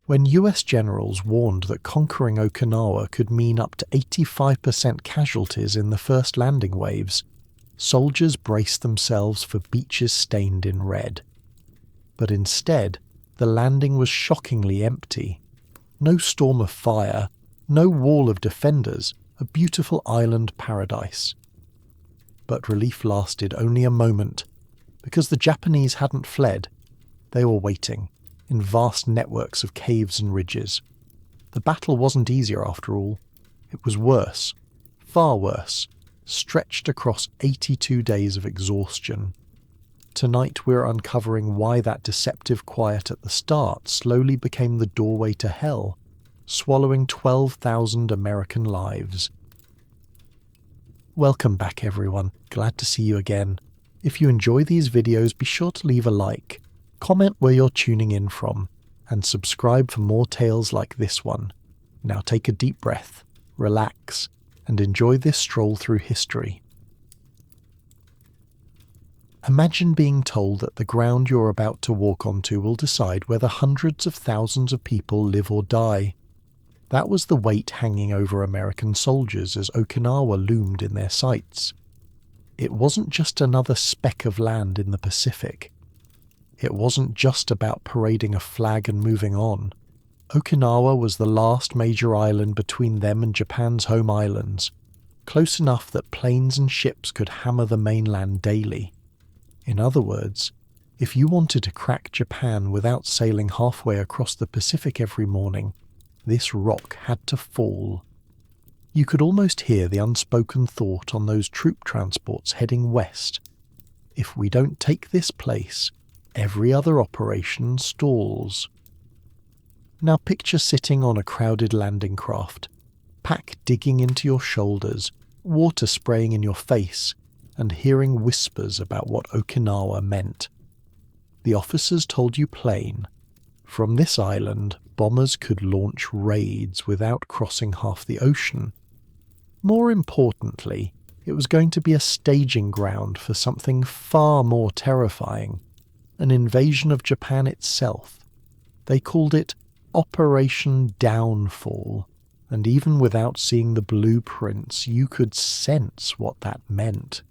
When US generals warned that conquering Okinawa could mean up to 85% casualties in the first landing waves, soldiers braced themselves for beaches stained in red. But instead, the landing was shockingly empty. No storm of fire, no wall of defenders, a beautiful island paradise. But relief lasted only a moment, because the Japanese hadn't fled. They were waiting, in vast networks of caves and ridges. The battle wasn't easier after all. It was worse, far worse, stretched across 82 days of exhaustion. Tonight we're uncovering why that deceptive quiet at the start slowly became the doorway to hell, swallowing 12,000 American lives. Welcome back everyone, glad to see you again. If you enjoy these videos, be sure to leave a like, comment where you're tuning in from, and subscribe for more tales like this one. Now take a deep breath, relax, and enjoy this stroll through history. Imagine being told that the ground you're about to walk onto will decide whether hundreds of thousands of people live or die. That was the weight hanging over American soldiers as Okinawa loomed in their sights. It wasn't just another speck of land in the Pacific. It wasn't just about parading a flag and moving on. Okinawa was the last major island between them and Japan's home islands, close enough that planes and ships could hammer the mainland daily. In other words, if you wanted to crack Japan without sailing halfway across the Pacific every morning, this rock had to fall. You could almost hear the unspoken thought on those troop transports heading west. If we don't take this place, every other operation stalls. Now picture sitting on a crowded landing craft, pack digging into your shoulders, water spraying in your face, and hearing whispers about what Okinawa meant. The officers told you plain, from this island, bombers could launch raids without crossing half the ocean. More importantly, it was going to be a staging ground for something far more terrifying, an invasion of Japan itself. They called it Operation Downfall, and even without seeing the blueprints, you could sense what that meant.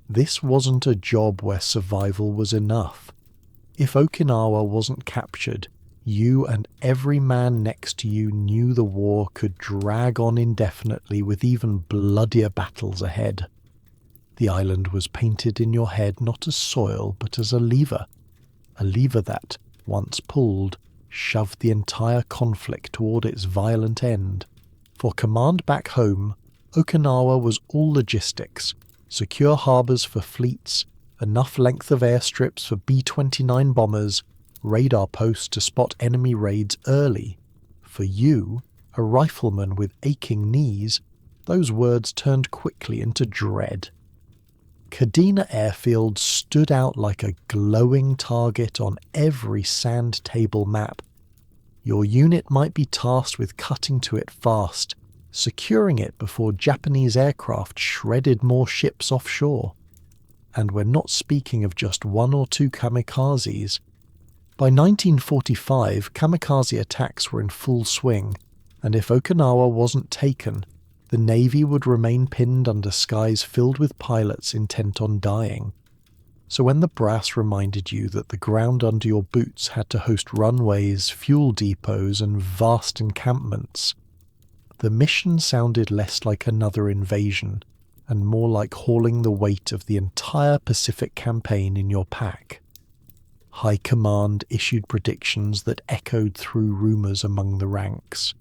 This wasn't a job where survival was enough. If Okinawa wasn't captured, you and every man next to you knew the war could drag on indefinitely with even bloodier battles ahead. The island was painted in your head not as soil but as a lever that, once pulled, shoved the entire conflict toward its violent end. For command back home, Okinawa was all logistics, secure harbours for fleets, enough length of airstrips for B-29 bombers, radar posts to spot enemy raids early. For you, a rifleman with aching knees, those words turned quickly into dread. Kadena Airfield stood out like a glowing target on every sand table map. Your unit might be tasked with cutting to it fast, securing it before Japanese aircraft shredded more ships offshore. And we're not speaking of just one or two kamikazes. By 1945, kamikaze attacks were in full swing, and if Okinawa wasn't taken, the Navy would remain pinned under skies filled with pilots intent on dying. So when the brass reminded you that the ground under your boots had to host runways, fuel depots, and vast encampments, the mission sounded less like another invasion, and more like hauling the weight of the entire Pacific campaign in your pack. High Command issued predictions that echoed through rumours among the ranks.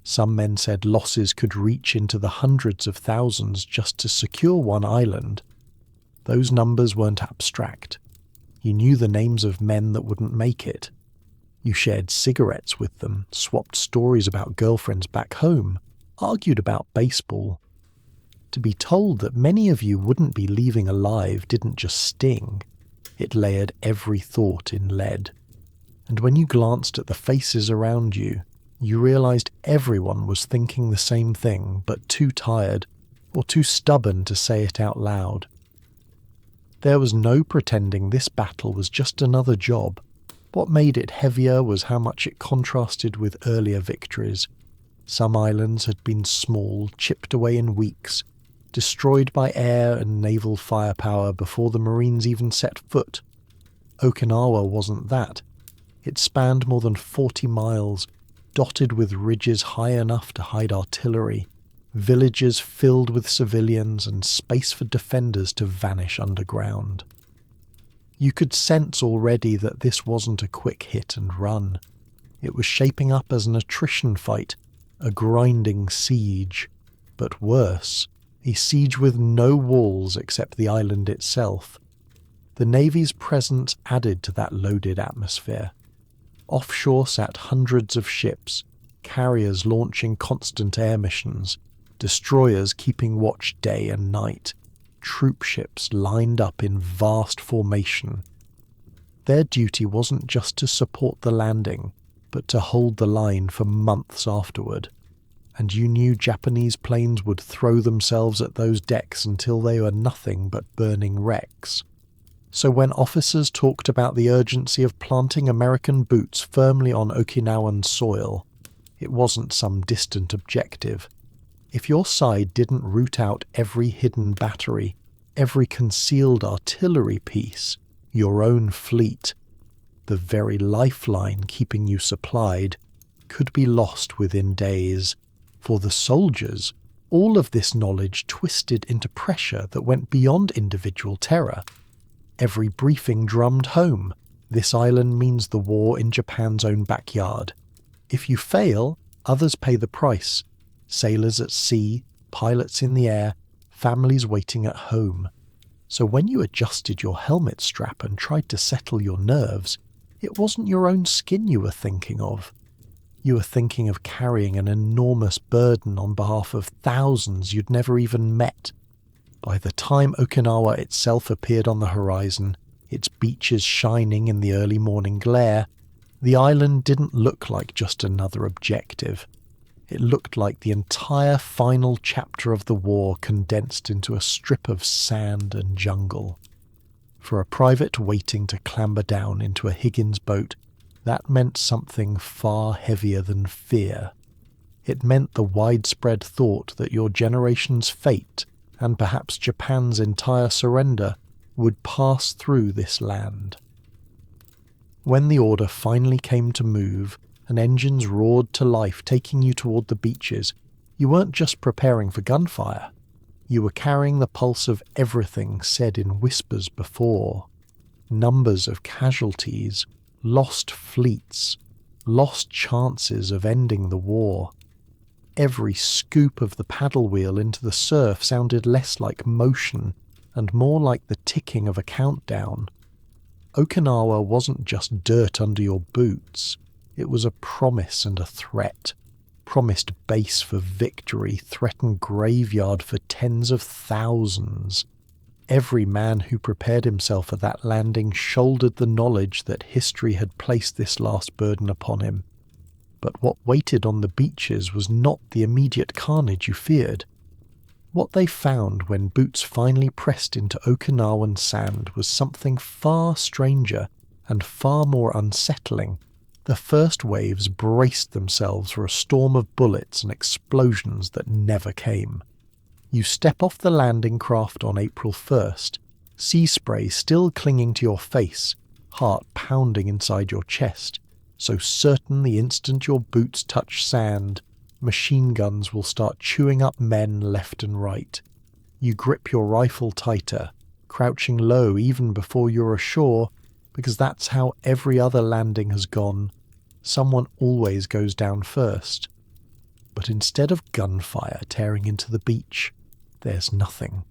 Some men said losses could reach into the hundreds of thousands just to secure one island. Those numbers weren't abstract. You knew the names of men that wouldn't make it. You shared cigarettes with them, swapped stories about girlfriends back home, argued about baseball. To be told that many of you wouldn't be leaving alive didn't just sting. It layered every thought in lead. And when you glanced at the faces around you, you realized everyone was thinking the same thing, but too tired or too stubborn to say it out loud. There was no pretending this battle was just another job. What made it heavier was how much it contrasted with earlier victories. Some islands had been small, chipped away in weeks, destroyed by air and naval firepower before the Marines even set foot. Okinawa wasn't that. It spanned more than 40 miles, dotted with ridges high enough to hide artillery, villages filled with civilians, and space for defenders to vanish underground. You could sense already that this wasn't a quick hit and run. It was shaping up as an attrition fight, a grinding siege, but worse, a siege with no walls except the island itself. The Navy's presence added to that loaded atmosphere. Offshore sat hundreds of ships, carriers launching constant air missions, destroyers keeping watch day and night, troop ships lined up in vast formation. Their duty wasn't just to support the landing, but to hold the line for months afterward. And you knew Japanese planes would throw themselves at those decks until they were nothing but burning wrecks. So when officers talked about the urgency of planting American boots firmly on Okinawan soil, it wasn't some distant objective. If your side didn't root out every hidden battery, every concealed artillery piece, your own fleet, the very lifeline keeping you supplied, could be lost within days. For the soldiers, all of this knowledge twisted into pressure that went beyond individual terror. Every briefing drummed home, this island means the war in Japan's own backyard. If you fail, others pay the price. Sailors at sea, pilots in the air, families waiting at home. So when you adjusted your helmet strap and tried to settle your nerves, it wasn't your own skin you were thinking of. You were thinking of carrying an enormous burden on behalf of thousands you'd never even met. By the time Okinawa itself appeared on the horizon, its beaches shining in the early morning glare, the island didn't look like just another objective. It looked like the entire final chapter of the war condensed into a strip of sand and jungle. For a private waiting to clamber down into a Higgins boat, that meant something far heavier than fear. It meant the widespread thought that your generation's fate, and perhaps Japan's entire surrender, would pass through this land. When the order finally came to move, and engines roared to life taking you toward the beaches, you weren't just preparing for gunfire. You were carrying the pulse of everything said in whispers before. Numbers of casualties, lost fleets, lost chances of ending the war. Every scoop of the paddle wheel into the surf sounded less like motion and more like the ticking of a countdown. Okinawa wasn't just dirt under your boots. It was a promise and a threat. Promised base for victory, threatened graveyard for tens of thousands. Every man who prepared himself for that landing shouldered the knowledge that history had placed this last burden upon him. But what waited on the beaches was not the immediate carnage you feared. What they found when boots finally pressed into Okinawan sand was something far stranger and far more unsettling. The first waves braced themselves for a storm of bullets and explosions that never came. You step off the landing craft on April 1st, sea spray still clinging to your face, heart pounding inside your chest, so certain the instant your boots touch sand, machine guns will start chewing up men left and right. You grip your rifle tighter, crouching low even before you're ashore, because that's how every other landing has gone. Someone always goes down first. But instead of gunfire tearing into the beach, there's nothing.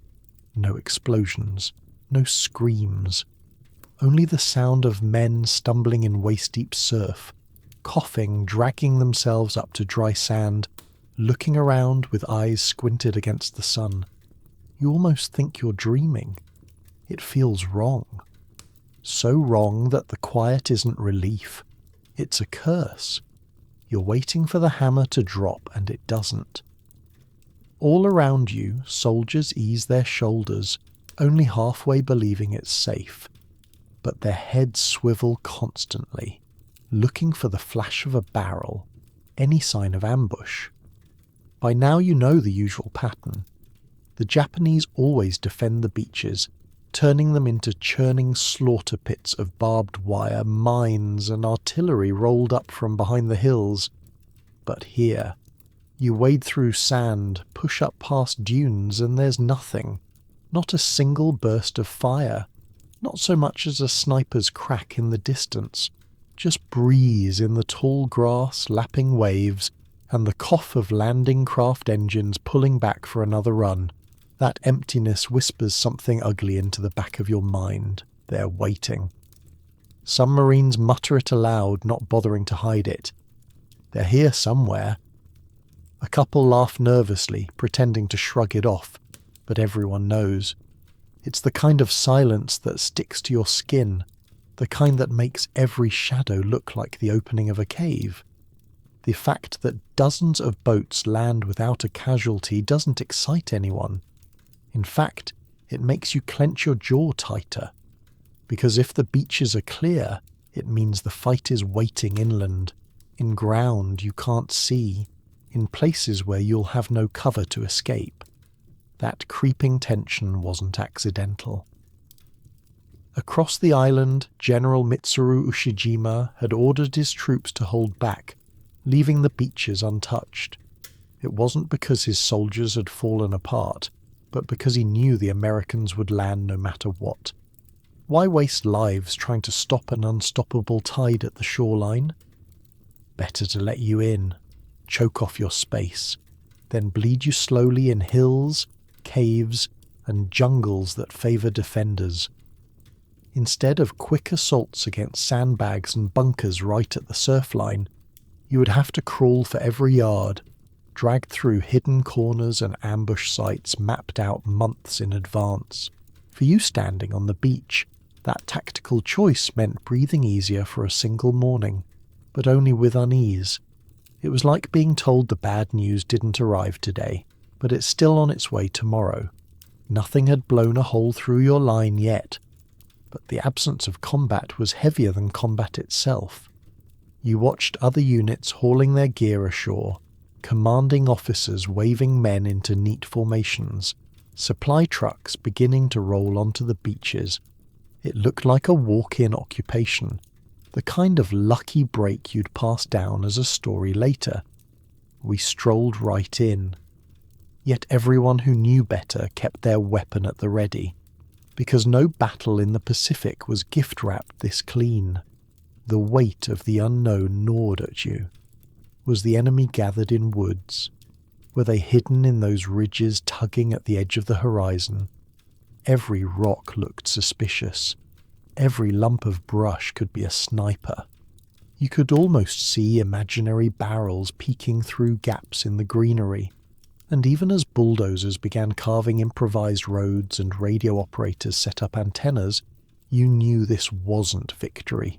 No explosions, no screams. Only the sound of men stumbling in waist-deep surf, coughing, dragging themselves up to dry sand, looking around with eyes squinted against the sun. You almost think you're dreaming. It feels wrong. So wrong that the quiet isn't relief. It's a curse. You're waiting for the hammer to drop and it doesn't. All around you, soldiers ease their shoulders, only halfway believing it's safe. but their heads swivel constantly, looking for the flash of a barrel, any sign of ambush. By now you know the usual pattern. The Japanese always defend the beaches, turning them into churning slaughter pits of barbed wire, mines, and artillery rolled up from behind the hills. But here, you wade through sand, push up past dunes, and there's nothing. Not a single burst of fire. Not so much as a sniper's crack in the distance. Just breeze in the tall grass, lapping waves, and the cough of landing craft engines pulling back for another run. That emptiness whispers something ugly into the back of your mind. They're waiting. Some Marines mutter it aloud, not bothering to hide it. They're here somewhere. A couple laugh nervously, pretending to shrug it off, but everyone knows. It's the kind of silence that sticks to your skin, the kind that makes every shadow look like the opening of a cave. The fact that dozens of boats land without a casualty doesn't excite anyone. In fact, it makes you clench your jaw tighter, because if the beaches are clear, it means the fight is waiting inland, in ground you can't see, in places where you'll have no cover to escape. That creeping tension wasn't accidental. Across the island, General Mitsuru Ushijima had ordered his troops to hold back, leaving the beaches untouched. It wasn't because his soldiers had fallen apart, but because he knew the Americans would land no matter what. Why waste lives trying to stop an unstoppable tide at the shoreline? Better to let you in, choke off your space, then bleed you slowly in hills, caves, and jungles that favour defenders. Instead of quick assaults against sandbags and bunkers right at the surf line, you would have to crawl for every yard, dragged through hidden corners and ambush sites mapped out months in advance. For you standing on the beach, that tactical choice meant breathing easier for a single morning, but only with unease. It was like being told the bad news didn't arrive today, but it's still on its way tomorrow. Nothing had blown a hole through your line yet, but the absence of combat was heavier than combat itself. You watched other units hauling their gear ashore, commanding officers waving men into neat formations, supply trucks beginning to roll onto the beaches. It looked like a walk-in occupation, the kind of lucky break you'd pass down as a story later. We strolled right in. Yet everyone who knew better kept their weapon at the ready, because no battle in the Pacific was gift-wrapped this clean. The weight of the unknown gnawed at you. Was the enemy gathered in woods? Were they hidden in those ridges tugging at the edge of the horizon? Every rock looked suspicious. Every lump of brush could be a sniper. You could almost see imaginary barrels peeking through gaps in the greenery. And even as bulldozers began carving improvised roads and radio operators set up antennas, you knew this wasn't victory.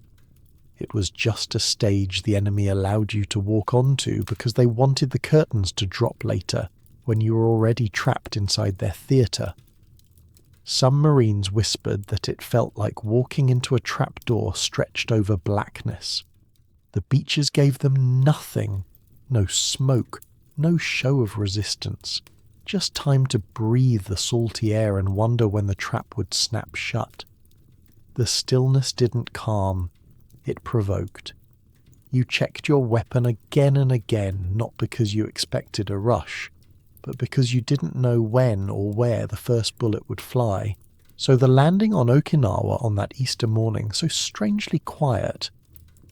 It was just a stage the enemy allowed you to walk onto because they wanted the curtains to drop later, when you were already trapped inside their theatre. Some Marines whispered that it felt like walking into a trapdoor stretched over blackness. The beaches gave them nothing, no smoke, no show of resistance, just time to breathe the salty air and wonder when the trap would snap shut. The stillness didn't calm, it provoked. You checked your weapon again and again, not because you expected a rush, but because you didn't know when or where the first bullet would fly. So the landing on Okinawa on that Easter morning, so strangely quiet,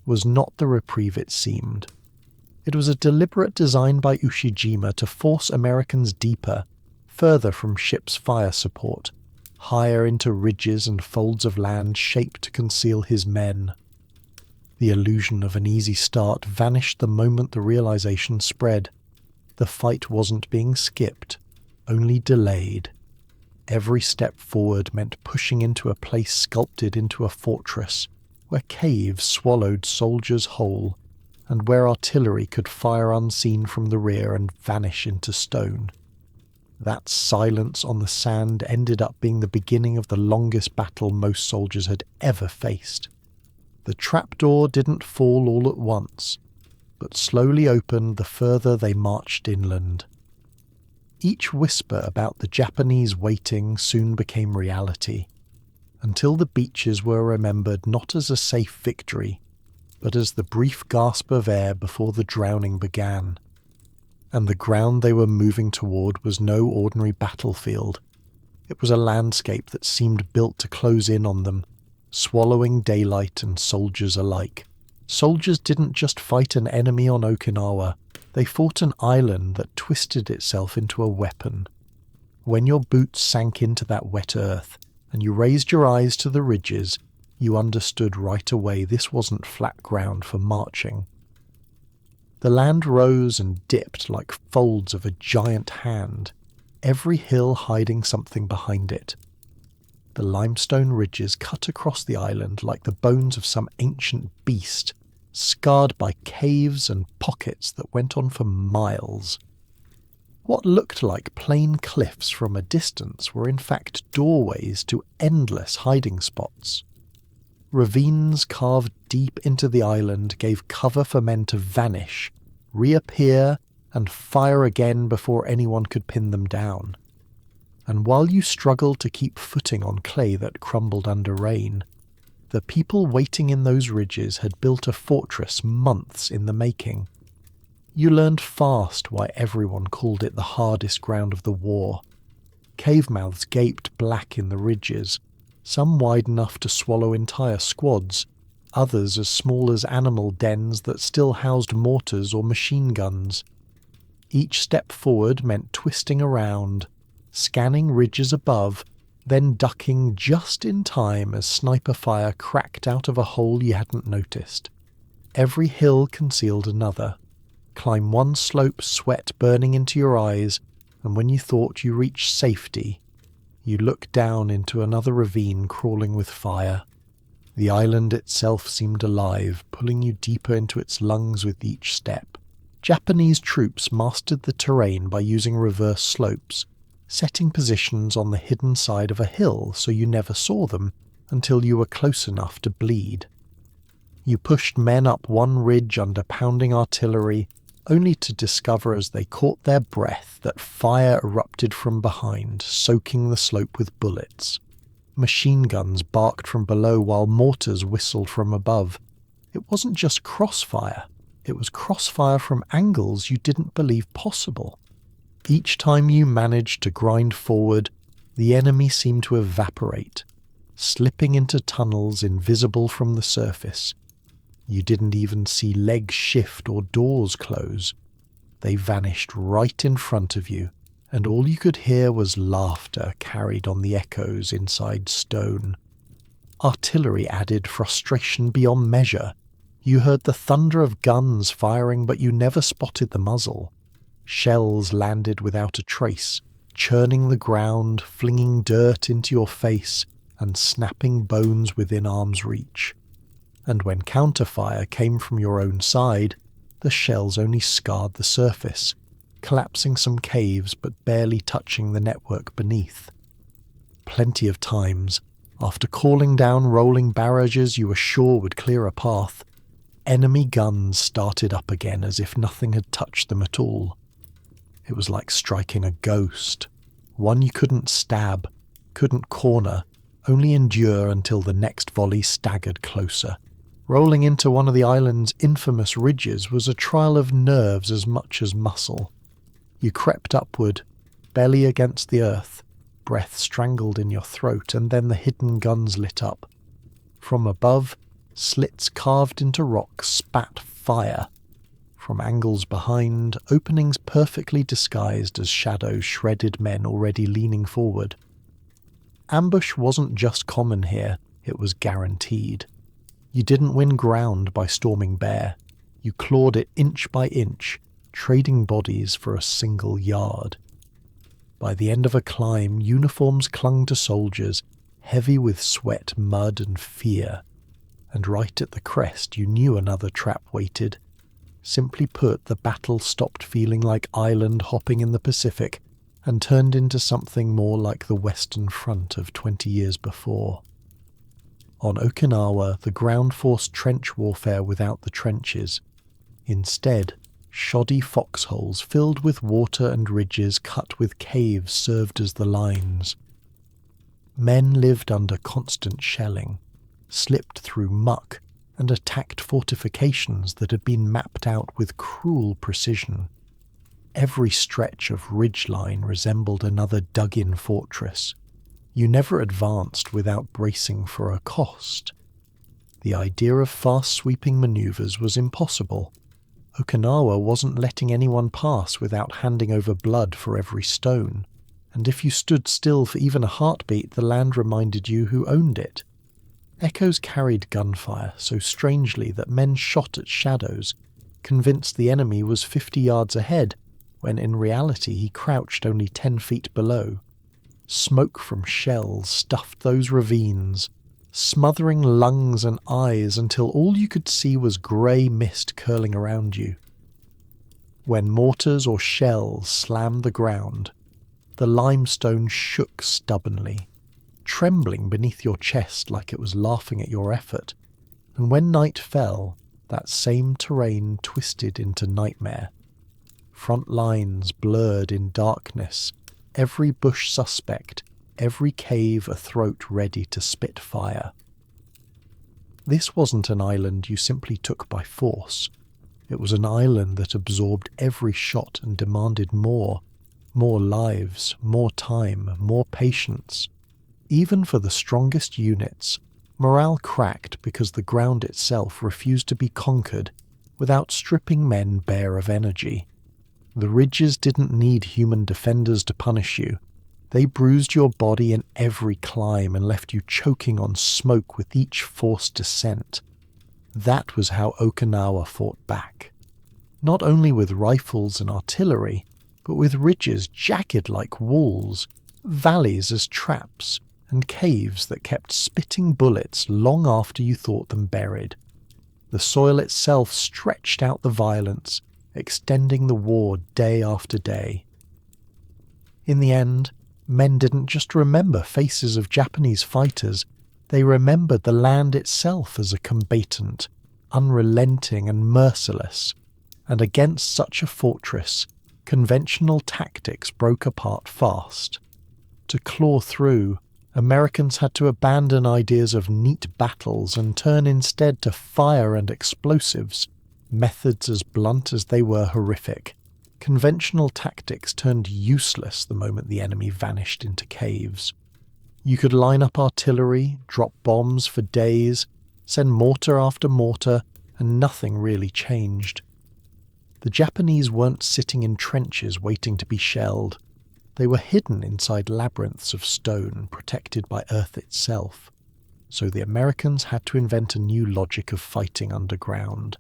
was not the reprieve it seemed. It was a deliberate design by Ushijima to force Americans deeper, further from ships' fire support, higher into ridges and folds of land shaped to conceal his men. The illusion of an easy start vanished the moment the realization spread. The fight wasn't being skipped, only delayed. Every step forward meant pushing into a place sculpted into a fortress, where caves swallowed soldiers whole, and where artillery could fire unseen from the rear and vanish into stone. That silence on the sand ended up being the beginning of the longest battle most soldiers had ever faced. The trapdoor didn't fall all at once, but slowly opened the further they marched inland. Each whisper about the Japanese waiting soon became reality, until the beaches were remembered not as a safe victory, but as the brief gasp of air before the drowning began. And the ground they were moving toward was no ordinary battlefield. It was a landscape that seemed built to close in on them, swallowing daylight and soldiers alike. Soldiers didn't just fight an enemy on Okinawa, they fought an island that twisted itself into a weapon. When your boots sank into that wet earth, and you raised your eyes to the ridges, you understood right away this wasn't flat ground for marching. The land rose and dipped like folds of a giant hand, every hill hiding something behind it. The limestone ridges cut across the island like the bones of some ancient beast, scarred by caves and pockets that went on for miles. What looked like plain cliffs from a distance were in fact doorways to endless hiding spots. Ravines carved deep into the island gave cover for men to vanish, reappear, and fire again before anyone could pin them down. And while you struggled to keep footing on clay that crumbled under rain, the people waiting in those ridges had built a fortress months in the making. You learned fast why everyone called it the hardest ground of the war. Cave mouths gaped black in the ridges, some wide enough to swallow entire squads, others as small as animal dens that still housed mortars or machine guns. Each step forward meant twisting around, scanning ridges above, then ducking just in time as sniper fire cracked out of a hole you hadn't noticed. Every hill concealed another. Climb one slope, sweat burning into your eyes, and when you thought you reached safety, you looked down into another ravine crawling with fire. The island itself seemed alive, pulling you deeper into its lungs with each step. Japanese troops mastered the terrain by using reverse slopes, setting positions on the hidden side of a hill so you never saw them until you were close enough to bleed. You pushed men up one ridge under pounding artillery, only to discover as they caught their breath that fire erupted from behind, soaking the slope with bullets. Machine guns barked from below while mortars whistled from above. It wasn't just crossfire, it was crossfire from angles you didn't believe possible. Each time you managed to grind forward, the enemy seemed to evaporate, slipping into tunnels invisible from the surface. You didn't even see legs shift or doors close. They vanished right in front of you, and all you could hear was laughter carried on the echoes inside stone. Artillery added frustration beyond measure. You heard the thunder of guns firing, but you never spotted the muzzle. Shells landed without a trace, churning the ground, flinging dirt into your face, and snapping bones within arm's reach. And when counterfire came from your own side, the shells only scarred the surface, collapsing some caves but barely touching the network beneath. Plenty of times, after calling down rolling barrages you were sure would clear a path, enemy guns started up again as if nothing had touched them at all. It was like striking a ghost, one you couldn't stab, couldn't corner, only endure until the next volley staggered closer. Rolling into one of the island's infamous ridges was a trial of nerves as much as muscle. You crept upward, belly against the earth, breath strangled in your throat, and then the hidden guns lit up. From above, slits carved into rock spat fire. From angles behind, openings perfectly disguised as shadows shredded men already leaning forward. Ambush wasn't just common here, it was guaranteed. You didn't win ground by storming bare. You clawed it inch by inch, trading bodies for a single yard. By the end of a climb, uniforms clung to soldiers, heavy with sweat, mud, and fear. And right at the crest, you knew another trap waited. Simply put, the battle stopped feeling like island hopping in the Pacific and turned into something more like the Western Front of 20 years before. On Okinawa, the ground forced trench warfare without the trenches. Instead, shoddy foxholes filled with water and ridges cut with caves served as the lines. Men lived under constant shelling, slipped through muck, and attacked fortifications that had been mapped out with cruel precision. Every stretch of ridgeline resembled another dug-in fortress. You never advanced without bracing for a cost. The idea of fast-sweeping maneuvers was impossible. Okinawa wasn't letting anyone pass without handing over blood for every stone, and if you stood still for even a heartbeat, the land reminded you who owned it. Echoes carried gunfire so strangely that men shot at shadows, convinced the enemy was 50 yards ahead, when in reality he crouched only 10 feet below. Smoke from shells stuffed those ravines, smothering lungs and eyes until all you could see was grey mist curling around you. When mortars or shells slammed the ground, the limestone shook stubbornly, trembling beneath your chest like it was laughing at your effort, and when night fell, that same terrain twisted into nightmare. Front lines blurred in darkness, every bush suspect, every cave a throat ready to spit fire. This wasn't an island you simply took by force. It was an island that absorbed every shot and demanded more lives, more time, more patience. Even for the strongest units, morale cracked because the ground itself refused to be conquered without stripping men bare of energy. The ridges didn't need human defenders to punish you. They bruised your body in every climb and left you choking on smoke with each forced descent. That was how Okinawa fought back. Not only with rifles and artillery, but with ridges jagged like walls, valleys as traps, and caves that kept spitting bullets long after you thought them buried. The soil itself stretched out the violence, extending the war day after day. In the end, men didn't just remember faces of Japanese fighters, they remembered the land itself as a combatant, unrelenting and merciless, and against such a fortress, conventional tactics broke apart fast. To claw through, Americans had to abandon ideas of neat battles and turn instead to fire and explosives, methods as blunt as they were horrific. Conventional tactics turned useless the moment the enemy vanished into caves. You could line up artillery, drop bombs for days, send mortar after mortar, and nothing really changed. The Japanese weren't sitting in trenches waiting to be shelled. They were hidden inside labyrinths of stone protected by Earth itself. So the Americans had to invent a new logic of fighting underground.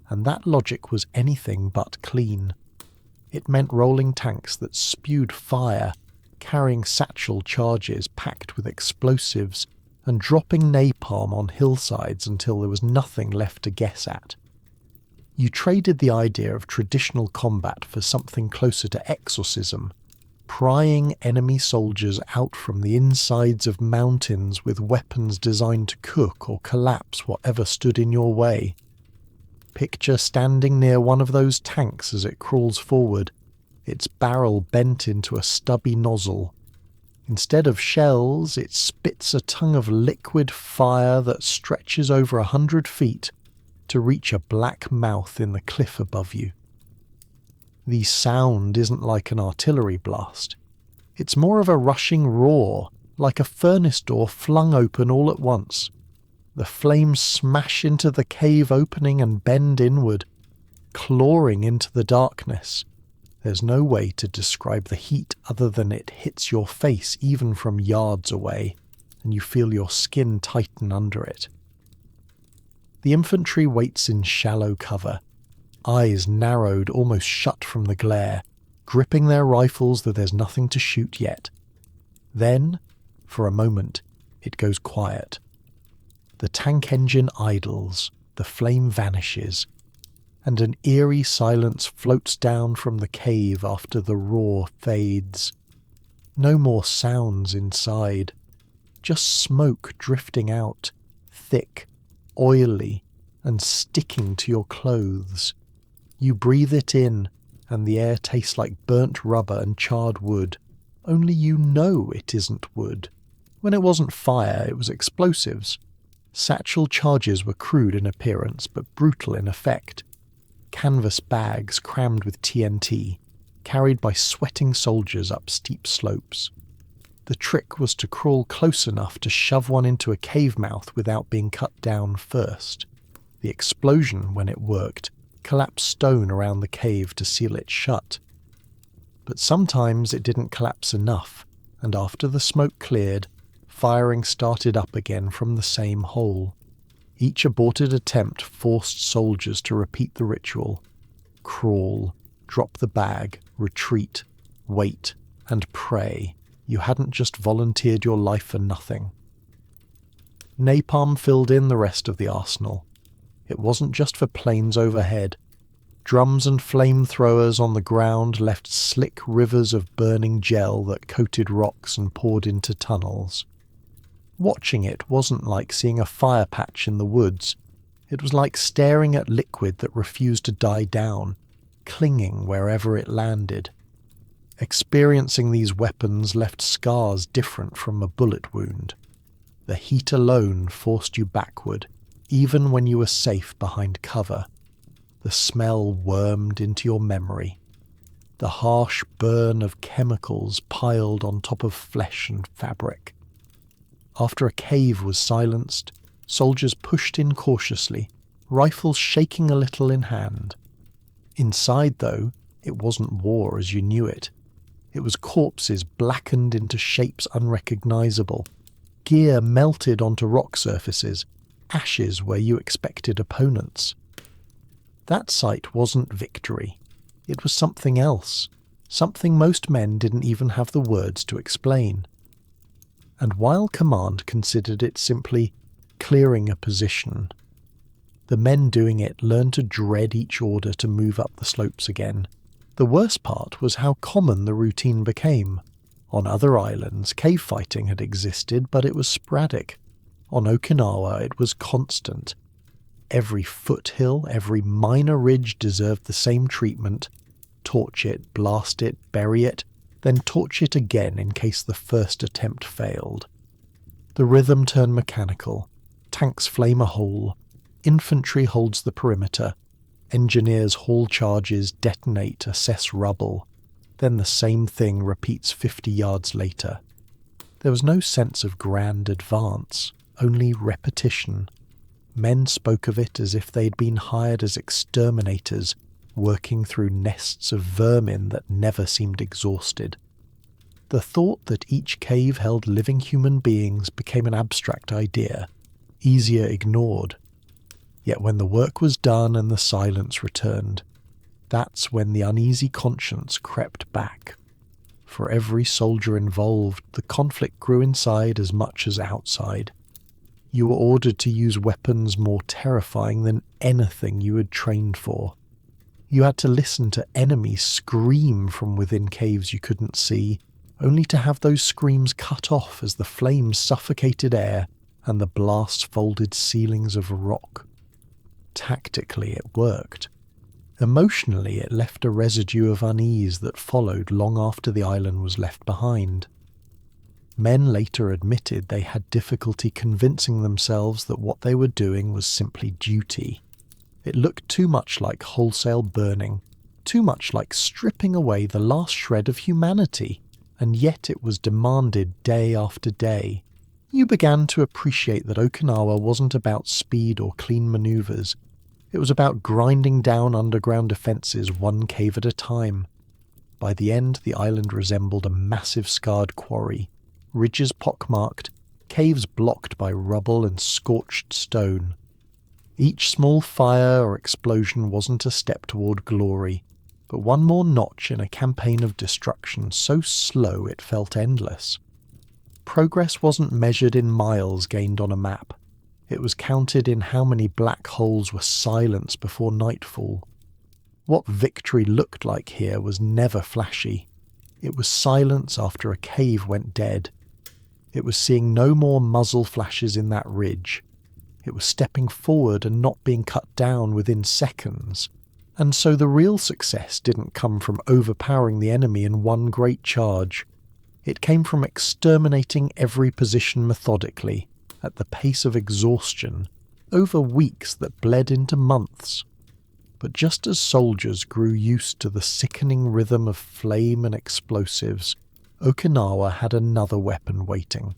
And that logic was anything but clean. It meant rolling tanks that spewed fire, carrying satchel charges packed with explosives, and dropping napalm on hillsides until there was nothing left to guess at. You traded the idea of traditional combat for something closer to exorcism, prying enemy soldiers out from the insides of mountains with weapons designed to cook or collapse whatever stood in your way. Picture standing near one of those tanks as it crawls forward, its barrel bent into a stubby nozzle. Instead of shells, it spits a tongue of liquid fire that stretches over 100 feet to reach a black mouth in the cliff above you. The sound isn't like an artillery blast. It's more of a rushing roar, like a furnace door flung open all at once. The flames smash into the cave opening and bend inward, clawing into the darkness. There's no way to describe the heat other than it hits your face even from yards away, and you feel your skin tighten under it. The infantry waits in shallow cover, eyes narrowed almost shut from the glare, gripping their rifles though there's nothing to shoot yet. Then, for a moment, it goes quiet. The tank engine idles, the flame vanishes, and an eerie silence floats down from the cave after the roar fades. No more sounds inside. Just smoke drifting out, thick, oily, and sticking to your clothes. You breathe it in, and the air tastes like burnt rubber and charred wood, only you know it isn't wood. When it wasn't fire, it was explosives. Satchel charges were crude in appearance, but brutal in effect. Canvas bags crammed with TNT, carried by sweating soldiers up steep slopes. The trick was to crawl close enough to shove one into a cave mouth without being cut down first. The explosion, when it worked, collapsed stone around the cave to seal it shut. But sometimes it didn't collapse enough, and after the smoke cleared, firing started up again from the same hole. Each aborted attempt forced soldiers to repeat the ritual. Crawl, drop the bag, retreat, wait, and pray you hadn't just volunteered your life for nothing. Napalm filled in the rest of the arsenal. It wasn't just for planes overhead. Drums and flamethrowers on the ground left slick rivers of burning gel that coated rocks and poured into tunnels. Watching it wasn't like seeing a fire patch in the woods. It was like staring at liquid that refused to die down, clinging wherever it landed. Experiencing these weapons left scars different from a bullet wound. The heat alone forced you backward, even when you were safe behind cover. The smell wormed into your memory. The harsh burn of chemicals piled on top of flesh and fabric. After a cave was silenced, soldiers pushed in cautiously, rifles shaking a little in hand. Inside, though, it wasn't war as you knew it. It was corpses blackened into shapes unrecognizable, gear melted onto rock surfaces, ashes where you expected opponents. That sight wasn't victory. It was something else, something most men didn't even have the words to explain. And while command considered it simply clearing a position, the men doing it learned to dread each order to move up the slopes again. The worst part was how common the routine became. On other islands, cave fighting had existed, but it was sporadic. On Okinawa, it was constant. Every foothill, every minor ridge deserved the same treatment. Torch it, blast it, bury it, then torch it again in case the first attempt failed. The rhythm turned mechanical. Tanks flame a hole. Infantry holds the perimeter. Engineers haul charges, detonate, assess rubble. Then the same thing repeats 50 yards later. There was no sense of grand advance, only repetition. Men spoke of it as if they'd been hired as exterminators, working through nests of vermin that never seemed exhausted. The thought that each cave held living human beings became an abstract idea, easier ignored. Yet when the work was done and the silence returned, that's when the uneasy conscience crept back. For every soldier involved, the conflict grew inside as much as outside. You were ordered to use weapons more terrifying than anything you had trained for. You had to listen to enemies scream from within caves you couldn't see, only to have those screams cut off as the flames suffocated air and the blast folded ceilings of rock. Tactically, it worked. Emotionally, it left a residue of unease that followed long after the island was left behind. Men later admitted they had difficulty convincing themselves that what they were doing was simply duty. It looked too much like wholesale burning, too much like stripping away the last shred of humanity, and yet it was demanded day after day. You began to appreciate that Okinawa wasn't about speed or clean maneuvers. It was about grinding down underground defences one cave at a time. By the end, the island resembled a massive scarred quarry, ridges pockmarked, caves blocked by rubble and scorched stone. Each small fire or explosion wasn't a step toward glory, but one more notch in a campaign of destruction so slow it felt endless. Progress wasn't measured in miles gained on a map. It was counted in how many black holes were silenced before nightfall. What victory looked like here was never flashy. It was silence after a cave went dead. It was seeing no more muzzle flashes in that ridge. It was stepping forward and not being cut down within seconds. And so the real success didn't come from overpowering the enemy in one great charge. It came from exterminating every position methodically, at the pace of exhaustion, over weeks that bled into months. But just as soldiers grew used to the sickening rhythm of flame and explosives, Okinawa had another weapon waiting.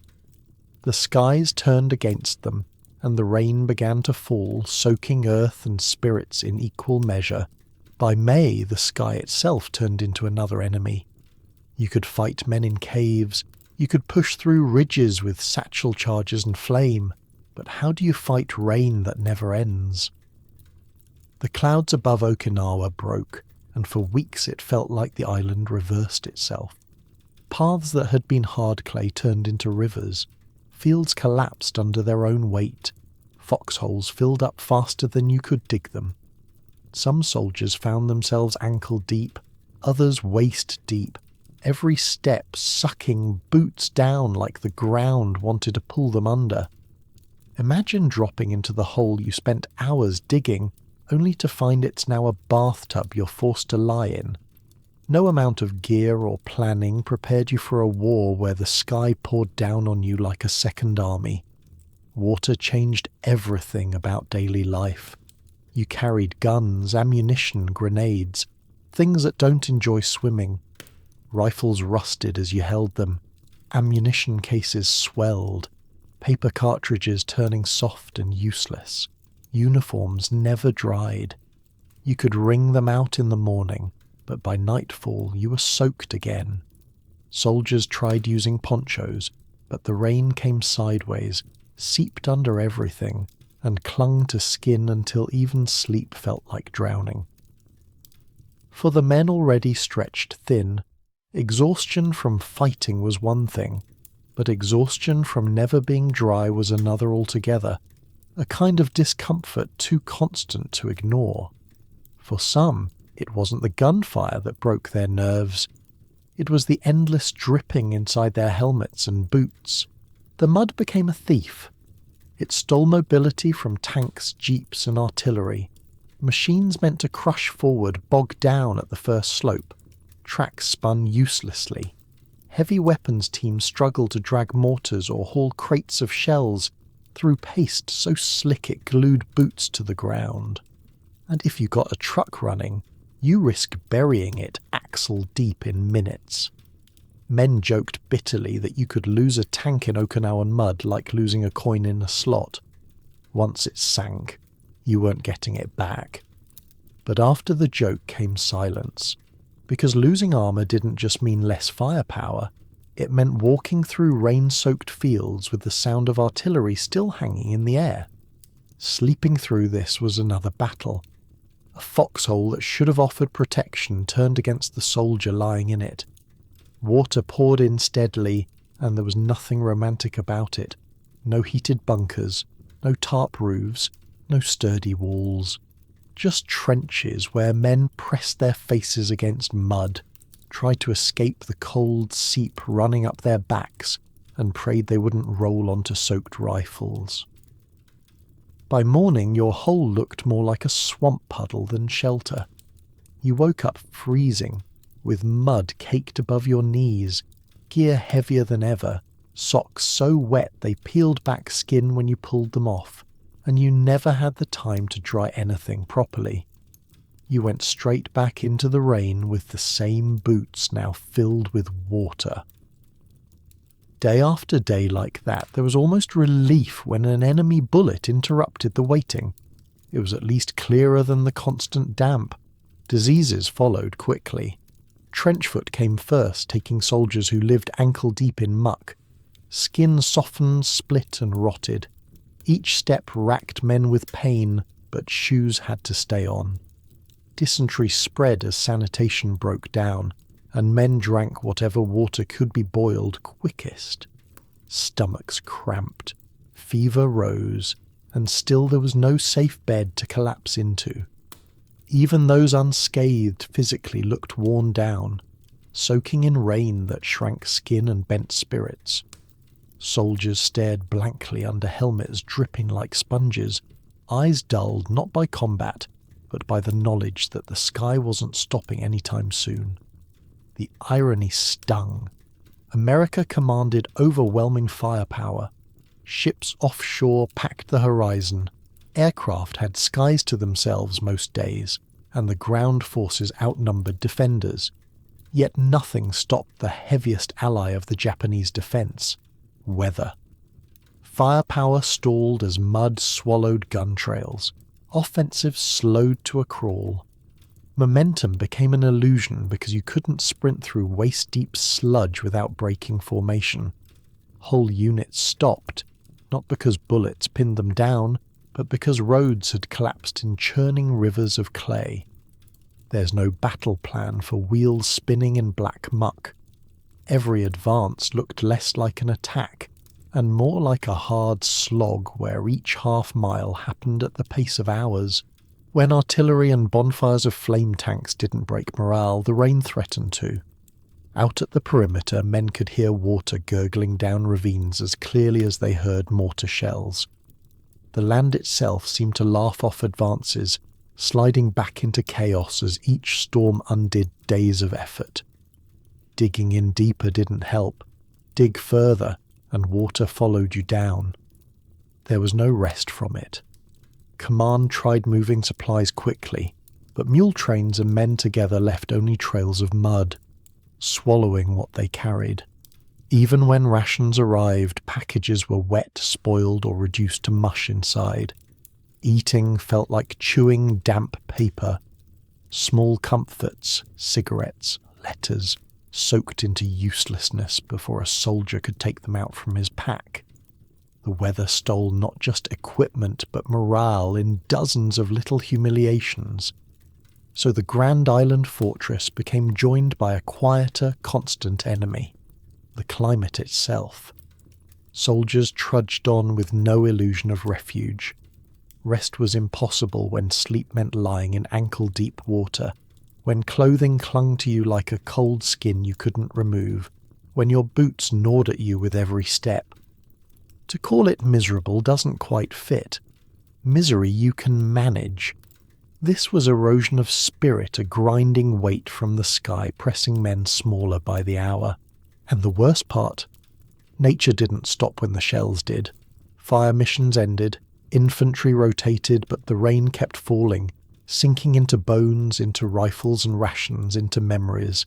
The skies turned against them, and the rain began to fall, soaking earth and spirits in equal measure. By May, the sky itself turned into another enemy. You could fight men in caves, you could push through ridges with satchel charges and flame, but how do you fight rain that never ends? The clouds above Okinawa broke, and for weeks it felt like the island reversed itself. Paths that had been hard clay turned into rivers. Fields collapsed under their own weight. Foxholes filled up faster than you could dig them. Some soldiers found themselves ankle deep, others waist deep, every step sucking boots down like the ground wanted to pull them under. Imagine dropping into the hole you spent hours digging, only to find it's now a bathtub you're forced to lie in. No amount of gear or planning prepared you for a war where the sky poured down on you like a second army. Water changed everything about daily life. You carried guns, ammunition, grenades, things that don't enjoy swimming. Rifles rusted as you held them. Ammunition cases swelled. Paper cartridges turning soft and useless. Uniforms never dried. You could wring them out in the morning, but by nightfall you were soaked again. Soldiers tried using ponchos, but the rain came sideways, seeped under everything, and clung to skin until even sleep felt like drowning. For the men already stretched thin, exhaustion from fighting was one thing, but exhaustion from never being dry was another altogether, a kind of discomfort too constant to ignore. For some, it wasn't the gunfire that broke their nerves. It was the endless dripping inside their helmets and boots. The mud became a thief. It stole mobility from tanks, jeeps, and artillery. Machines meant to crush forward bogged down at the first slope. Tracks spun uselessly. Heavy weapons teams struggled to drag mortars or haul crates of shells through paste so slick it glued boots to the ground. And if you got a truck running, you risk burying it axle deep in minutes. Men joked bitterly that you could lose a tank in Okinawan mud like losing a coin in a slot. Once it sank, you weren't getting it back. But after the joke came silence, because losing armour didn't just mean less firepower, it meant walking through rain-soaked fields with the sound of artillery still hanging in the air. Sleeping through this was another battle. A foxhole that should have offered protection turned against the soldier lying in it. Water poured in steadily, and there was nothing romantic about it. No heated bunkers, no tarp roofs, no sturdy walls. Just trenches where men pressed their faces against mud, tried to escape the cold seep running up their backs, and prayed they wouldn't roll onto soaked rifles. By morning your hole looked more like a swamp puddle than shelter. You woke up freezing, with mud caked above your knees, gear heavier than ever, socks so wet they peeled back skin when you pulled them off, and you never had the time to dry anything properly. You went straight back into the rain with the same boots now filled with water. Day after day like that, there was almost relief when an enemy bullet interrupted the waiting. It was at least clearer than the constant damp. Diseases followed quickly. Trenchfoot came first, taking soldiers who lived ankle-deep in muck. Skin softened, split, and rotted. Each step racked men with pain, but shoes had to stay on. Dysentery spread as sanitation broke down, and men drank whatever water could be boiled quickest. Stomachs cramped, fever rose, and still there was no safe bed to collapse into. Even those unscathed physically looked worn down. soaking in rain that shrank skin and bent spirits. Soldiers stared blankly under helmets dripping like sponges, eyes dulled not by combat, but by the knowledge that the sky wasn't stopping anytime soon. The irony stung. America commanded overwhelming firepower. Ships offshore packed the horizon. Aircraft had skies to themselves most days, and the ground forces outnumbered defenders. Yet nothing stopped the heaviest ally of the Japanese defense: weather. Firepower stalled as mud swallowed gun trails. Offensive slowed to a crawl. Momentum became an illusion because you couldn't sprint through waist-deep sludge without breaking formation. Whole units stopped, not because bullets pinned them down, but because roads had collapsed in churning rivers of clay. There's no battle plan for wheels spinning in black muck. Every advance looked less like an attack, and more like a hard slog where each half-mile happened at the pace of hours. When artillery and bonfires of flame tanks didn't break morale, the rain threatened to. Out at the perimeter, men could hear water gurgling down ravines as clearly as they heard mortar shells. The land itself seemed to laugh off advances, sliding back into chaos as each storm undid days of effort. Digging in deeper didn't help. Dig further, and water followed you down. There was no rest from it. Command tried moving supplies quickly, but mule trains and men together left only trails of mud, swallowing what they carried. Even when rations arrived, packages were wet, spoiled, or reduced to mush inside. Eating felt like chewing damp paper. Small comforts, cigarettes, letters, soaked into uselessness before a soldier could take them out from his pack. The weather stole not just equipment but morale in dozens of little humiliations. So the Grand Island fortress became joined by a quieter, constant enemy: the climate itself. Soldiers trudged on with no illusion of refuge. Rest was impossible when sleep meant lying in ankle-deep water, when clothing clung to you like a cold skin you couldn't remove, when your boots gnawed at you with every step. To call it miserable doesn't quite fit. Misery you can manage. This was erosion of spirit, a grinding weight from the sky pressing men smaller by the hour. And the worst part? Nature didn't stop when the shells did. Fire missions ended, infantry rotated, but the rain kept falling, sinking into bones, into rifles and rations, into memories.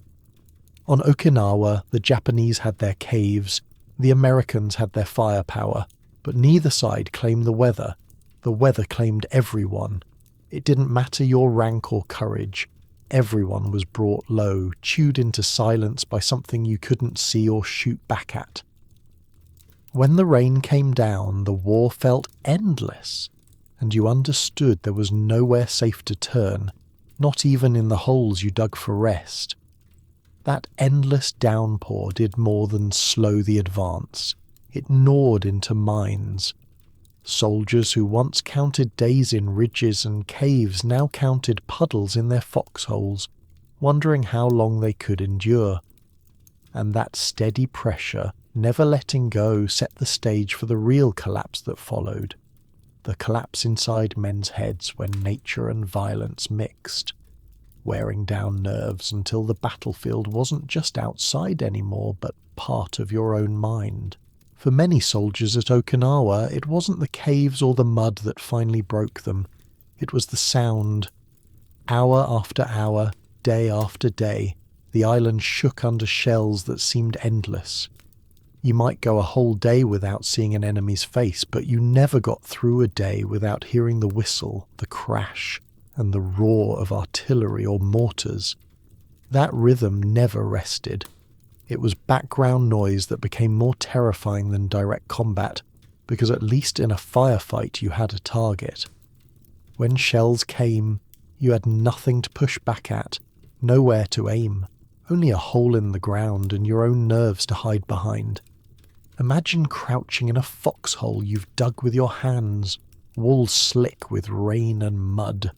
On Okinawa, the Japanese had their caves, the Americans had their firepower, but neither side claimed the weather. The weather claimed everyone. It didn't matter your rank or courage. Everyone was brought low, chewed into silence by something you couldn't see or shoot back at. When the rain came down, the war felt endless, and you understood there was nowhere safe to turn, not even in the holes you dug for rest. That endless downpour did more than slow the advance. It gnawed into minds. Soldiers who once counted days in ridges and caves now counted puddles in their foxholes, wondering how long they could endure. And that steady pressure, never letting go, set the stage for the real collapse that followed. The collapse inside men's heads when nature and violence mixed, wearing down nerves until the battlefield wasn't just outside anymore, but part of your own mind. For many soldiers at Okinawa, it wasn't the caves or the mud that finally broke them. It was the sound. Hour after hour, day after day, the island shook under shells that seemed endless. You might go a whole day without seeing an enemy's face, but you never got through a day without hearing the whistle, the crash, and the roar of artillery or mortars. That rhythm never rested. It was background noise that became more terrifying than direct combat, because at least in a firefight you had a target. When shells came, you had nothing to push back at, nowhere to aim, only a hole in the ground and your own nerves to hide behind. Imagine crouching in a foxhole you've dug with your hands, walls slick with rain and mud.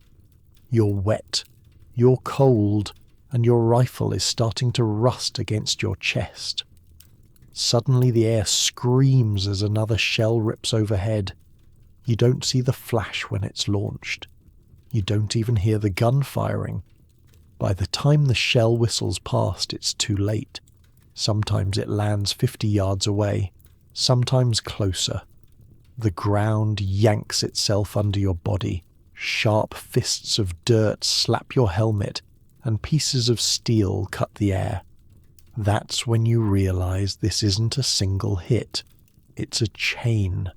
You're wet, you're cold, and your rifle is starting to rust against your chest. Suddenly the air screams as another shell rips overhead. You don't see the flash when it's launched. You don't even hear the gun firing. By the time the shell whistles past, it's too late. Sometimes it lands 50 yards away, sometimes closer. The ground yanks itself under your body. Sharp fists of dirt slap your helmet, and pieces of steel cut the air. That's when you realize this isn't a single hit. It's a chain.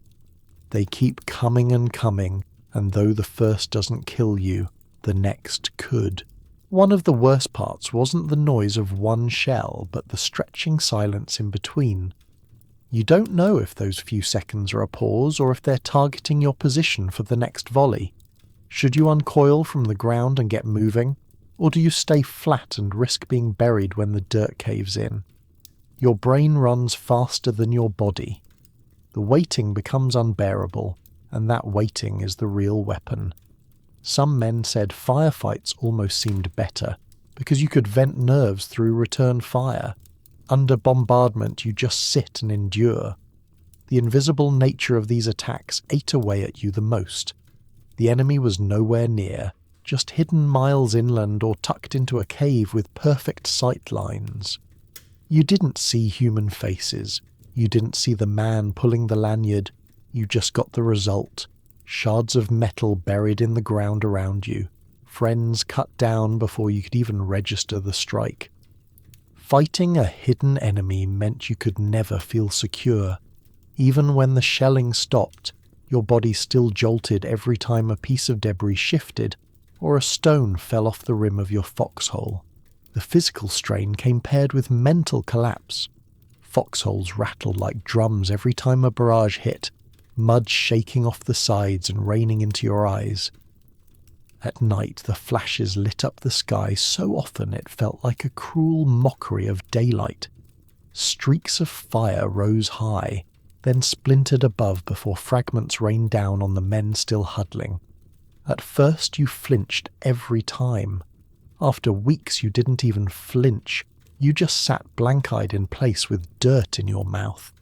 They keep coming and coming, and though the first doesn't kill you, the next could. One of the worst parts wasn't the noise of one shell, but the stretching silence in between. You don't know if those few seconds are a pause or if they're targeting your position for the next volley. Should you uncoil from the ground and get moving, or do you stay flat and risk being buried when the dirt caves in? Your brain runs faster than your body. The waiting becomes unbearable, and that waiting is the real weapon. Some men said firefights almost seemed better, because you could vent nerves through return fire. Under bombardment you just sit and endure. The invisible nature of these attacks ate away at you the most. The enemy was nowhere near, just hidden miles inland or tucked into a cave with perfect sight lines. You didn't see human faces. You didn't see the man pulling the lanyard. You just got the result. Shards of metal buried in the ground around you. Friends cut down before you could even register the strike. Fighting a hidden enemy meant you could never feel secure. Even when the shelling stopped, your body still jolted every time a piece of debris shifted or a stone fell off the rim of your foxhole. The physical strain came paired with mental collapse. Foxholes rattled like drums every time a barrage hit, mud shaking off the sides and raining into your eyes. At night, the flashes lit up the sky so often it felt like a cruel mockery of daylight. Streaks of fire rose high, then splintered above before fragments rained down on the men still huddling. At first you flinched every time. After weeks you didn't even flinch. You just sat blank-eyed in place with dirt in your mouth.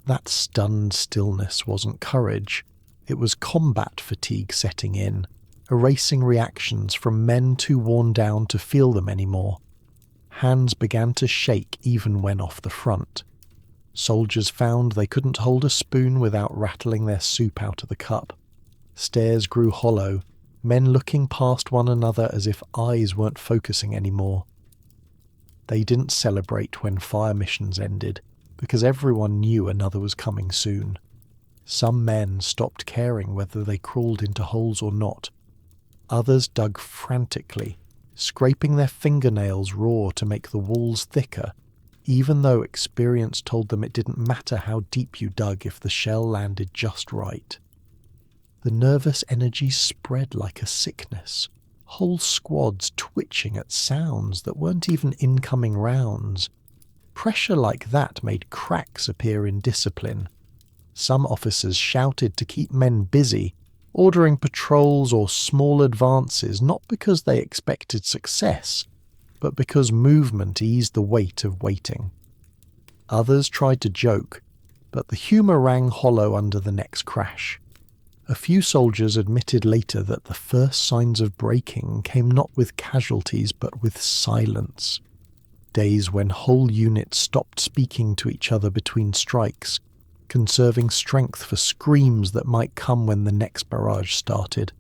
That stunned stillness wasn't courage. It was combat fatigue setting in, erasing reactions from men too worn down to feel them anymore. Hands began to shake even when off the front. Soldiers found they couldn't hold a spoon without rattling their soup out of the cup. Stares grew hollow, men looking past one another as if eyes weren't focusing anymore. They didn't celebrate when fire missions ended, because everyone knew another was coming soon. Some men stopped caring whether they crawled into holes or not. Others dug frantically, scraping their fingernails raw to make the walls thicker, even though experience told them it didn't matter how deep you dug if the shell landed just right. The nervous energy spread like a sickness, whole squads twitching at sounds that weren't even incoming rounds. Pressure like that made cracks appear in discipline. Some officers shouted to keep men busy, ordering patrols or small advances not because they expected success, but because movement eased the weight of waiting. Others tried to joke, but the humour rang hollow under the next crash. A few soldiers admitted later that the first signs of breaking came not with casualties but with silence. Days when whole units stopped speaking to each other between strikes, conserving strength for screams that might come when the next barrage started.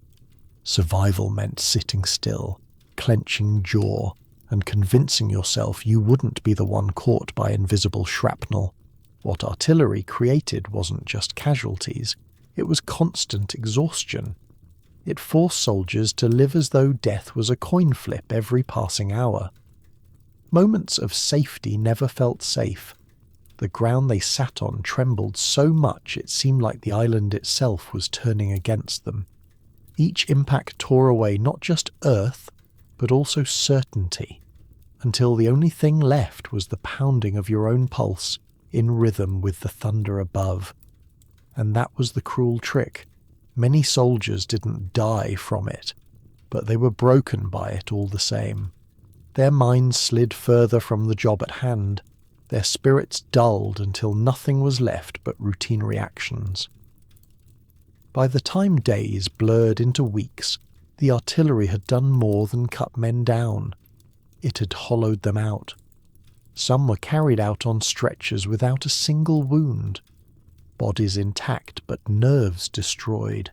Survival meant sitting still, clenching jaw, and convincing yourself you wouldn't be the one caught by invisible shrapnel. What artillery created wasn't just casualties, it was constant exhaustion. It forced soldiers to live as though death was a coin flip every passing hour. Moments of safety never felt safe. The ground they sat on trembled so much it seemed like the island itself was turning against them. Each impact tore away not just earth, but also certainty, until the only thing left was the pounding of your own pulse in rhythm with the thunder above. And that was the cruel trick. Many soldiers didn't die from it, but they were broken by it all the same. Their minds slid further from the job at hand, their spirits dulled until nothing was left but routine reactions. By the time days blurred into weeks, the artillery had done more than cut men down. It had hollowed them out. Some were carried out on stretchers without a single wound, bodies intact but nerves destroyed.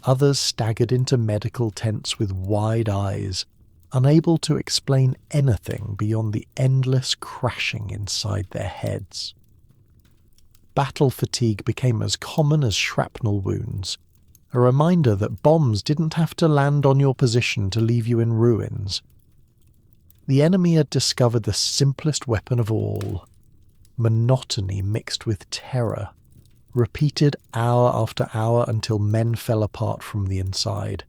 Others staggered into medical tents with wide eyes, unable to explain anything beyond the endless crashing inside their heads. Battle fatigue became as common as shrapnel wounds, a reminder that bombs didn't have to land on your position to leave you in ruins. The enemy had discovered the simplest weapon of all: monotony mixed with terror, repeated hour after hour until men fell apart from the inside.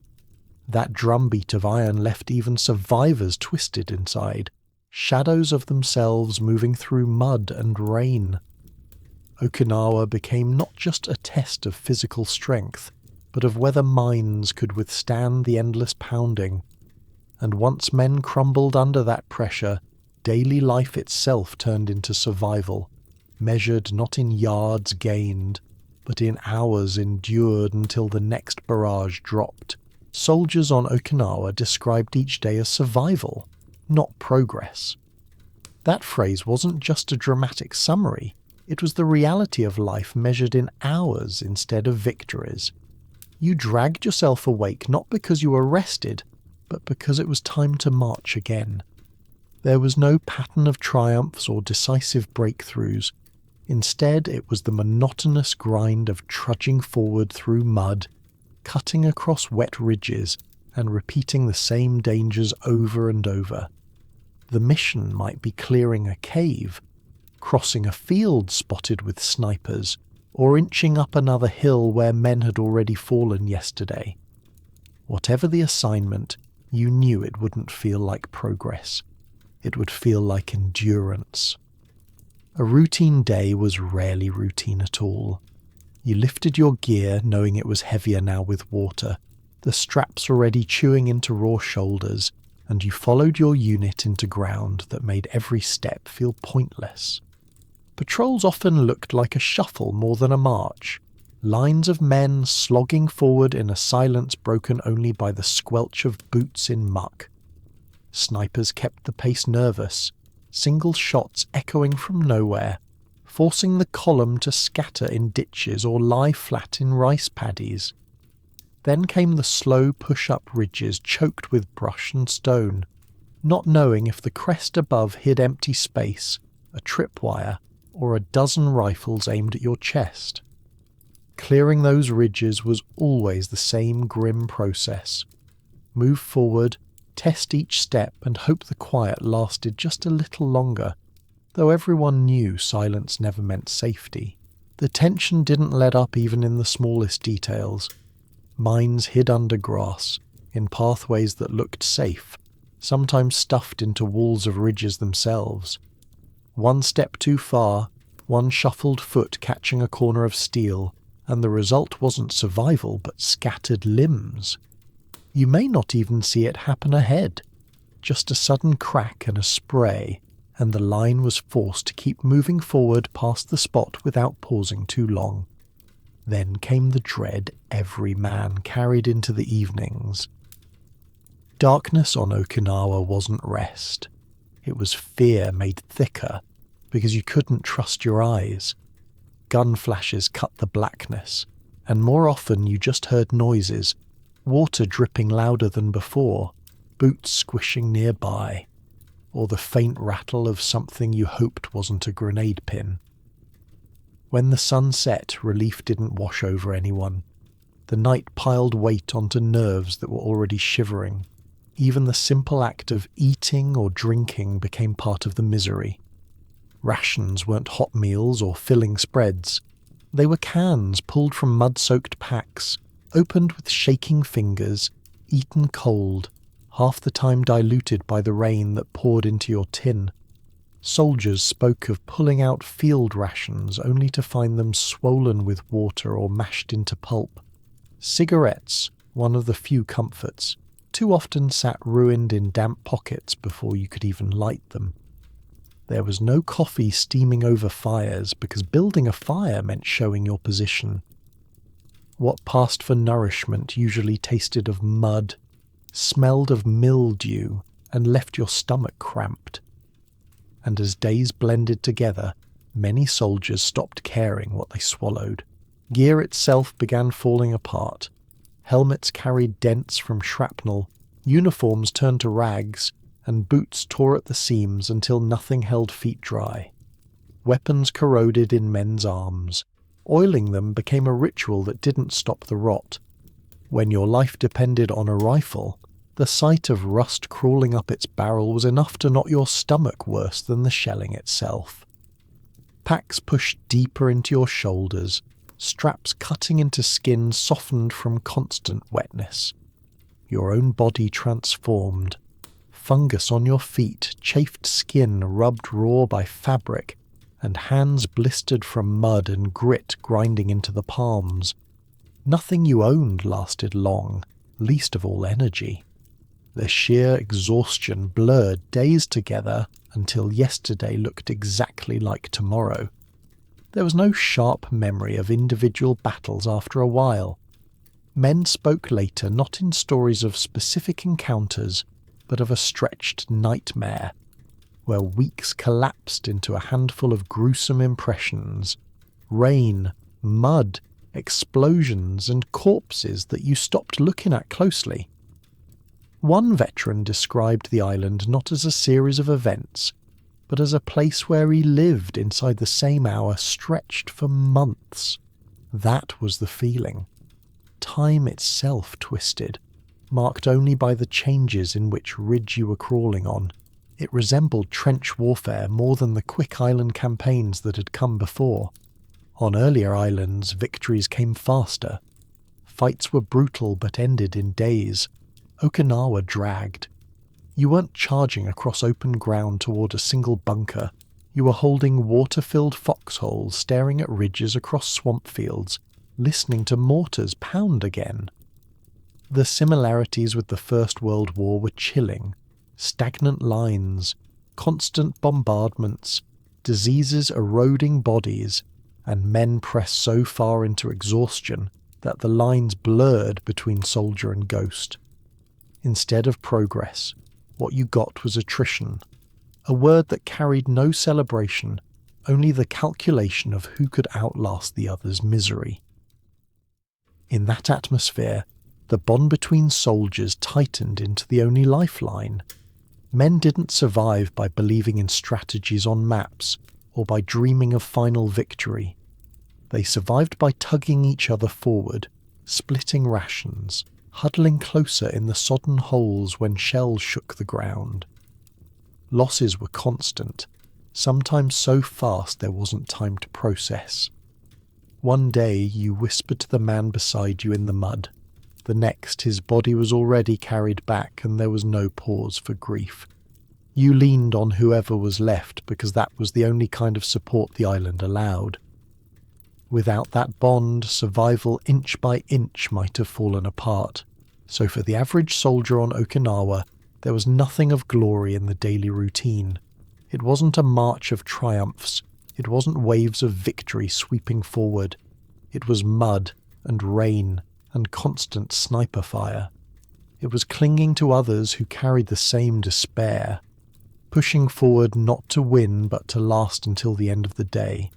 That drumbeat of iron left even survivors twisted inside, shadows of themselves moving through mud and rain. Okinawa became not just a test of physical strength, but of whether minds could withstand the endless pounding. And once men crumbled under that pressure, daily life itself turned into survival, measured not in yards gained, but in hours endured until the next barrage dropped. Soldiers on Okinawa described each day as survival, not progress. That phrase wasn't just a dramatic summary, it was the reality of life measured in hours instead of victories. You dragged yourself awake not because you were rested, but because it was time to march again. There was no pattern of triumphs or decisive breakthroughs. Instead, it was the monotonous grind of trudging forward through mud, cutting across wet ridges, and repeating the same dangers over and over. The mission might be clearing a cave, crossing a field spotted with snipers, or inching up another hill where men had already fallen yesterday. Whatever the assignment, you knew it wouldn't feel like progress. It would feel like endurance. A routine day was rarely routine at all. You lifted your gear knowing it was heavier now with water, the straps already chewing into raw shoulders, and you followed your unit into ground that made every step feel pointless. Patrols often looked like a shuffle more than a march, lines of men slogging forward in a silence broken only by the squelch of boots in muck. Snipers kept the pace nervous, single shots echoing from nowhere, forcing the column to scatter in ditches or lie flat in rice paddies. Then came the slow push-up ridges choked with brush and stone, not knowing if the crest above hid empty space, a tripwire, or a dozen rifles aimed at your chest. Clearing those ridges was always the same grim process. Move forward, test each step, and hope the quiet lasted just a little longer, though everyone knew silence never meant safety. The tension didn't let up even in the smallest details. Mines hid under grass, in pathways that looked safe, sometimes stuffed into walls of ridges themselves. One step too far, one shuffled foot catching a corner of steel, and the result wasn't survival but scattered limbs. You may not even see it happen ahead, just a sudden crack and a spray, and the line was forced to keep moving forward past the spot without pausing too long. Then came the dread every man carried into the evenings. Darkness on Okinawa wasn't rest. It was fear made thicker, because you couldn't trust your eyes. Gun flashes cut the blackness, and more often you just heard noises, water dripping louder than before, boots squishing nearby, or the faint rattle of something you hoped wasn't a grenade pin. When the sun set, relief didn't wash over anyone. The night piled weight onto nerves that were already shivering. Even the simple act of eating or drinking became part of the misery. Rations weren't hot meals or filling spreads. They were cans pulled from mud-soaked packs, opened with shaking fingers, eaten cold, half the time diluted by the rain that poured into your tin. Soldiers spoke of pulling out field rations only to find them swollen with water or mashed into pulp. Cigarettes, one of the few comforts, too often sat ruined in damp pockets before you could even light them. There was no coffee steaming over fires because building a fire meant showing your position. What passed for nourishment usually tasted of mud, smelled of mildew, and left your stomach cramped. And as days blended together, many soldiers stopped caring what they swallowed. Gear itself began falling apart. Helmets carried dents from shrapnel, uniforms turned to rags, and boots tore at the seams until nothing held feet dry. Weapons corroded in men's arms. Oiling them became a ritual that didn't stop the rot. When your life depended on a rifle, the sight of rust crawling up its barrel was enough to knot your stomach worse than the shelling itself. Packs pushed deeper into your shoulders, straps cutting into skin softened from constant wetness. Your own body transformed. Fungus on your feet, chafed skin rubbed raw by fabric, and hands blistered from mud and grit grinding into the palms. Nothing you owned lasted long, least of all energy. The sheer exhaustion blurred days together until yesterday looked exactly like tomorrow. There was no sharp memory of individual battles after a while. Men spoke later not in stories of specific encounters, but of a stretched nightmare, where weeks collapsed into a handful of gruesome impressions. Rain, mud, explosions, and corpses that you stopped looking at closely. One veteran described the island not as a series of events, but as a place where he lived inside the same hour stretched for months. That was the feeling. Time itself twisted, marked only by the changes in which ridge you were crawling on. It resembled trench warfare more than the quick island campaigns that had come before. On earlier islands, victories came faster. Fights were brutal but ended in days. Okinawa dragged. You weren't charging across open ground toward a single bunker. You were holding water-filled foxholes, staring at ridges across swamp fields, listening to mortars pound again. The similarities with the First World War were chilling. Stagnant lines, constant bombardments, diseases eroding bodies, and men pressed so far into exhaustion that the lines blurred between soldier and ghost. Instead of progress, what you got was attrition, a word that carried no celebration, only the calculation of who could outlast the other's misery. In that atmosphere, the bond between soldiers tightened into the only lifeline. Men didn't survive by believing in strategies on maps or by dreaming of final victory. They survived by tugging each other forward, splitting rations, huddling closer in the sodden holes when shells shook the ground. Losses were constant, sometimes so fast there wasn't time to process. One day you whispered to the man beside you in the mud. The next, his body was already carried back and there was no pause for grief. You leaned on whoever was left because that was the only kind of support the island allowed. Without that bond, survival inch by inch might have fallen apart. So for the average soldier on Okinawa, there was nothing of glory in the daily routine. It wasn't a march of triumphs. It wasn't waves of victory sweeping forward. It was mud and rain and constant sniper fire. It was clinging to others who carried the same despair, pushing forward not to win but to last until the end of the day.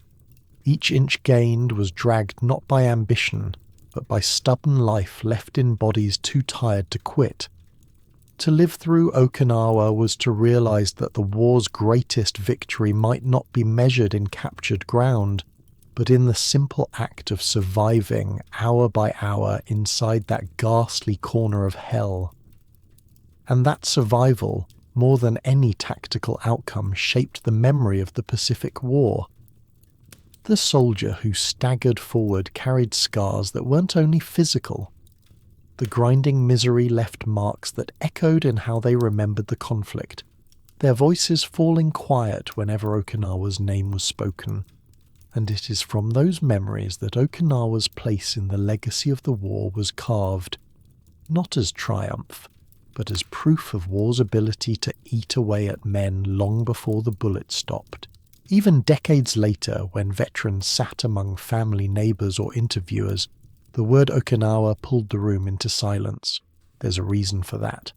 Each inch gained was dragged not by ambition, but by stubborn life left in bodies too tired to quit. To live through Okinawa was to realize that the war's greatest victory might not be measured in captured ground, but in the simple act of surviving hour by hour inside that ghastly corner of hell. And that survival, more than any tactical outcome, shaped the memory of the Pacific War. The soldier who staggered forward carried scars that weren't only physical. The grinding misery left marks that echoed in how they remembered the conflict, their voices falling quiet whenever Okinawa's name was spoken. And it is from those memories that Okinawa's place in the legacy of the war was carved, not as triumph, but as proof of war's ability to eat away at men long before the bullet stopped. Even decades later, when veterans sat among family, neighbours or interviewers, the word Okinawa pulled the room into silence. There's a reason for that.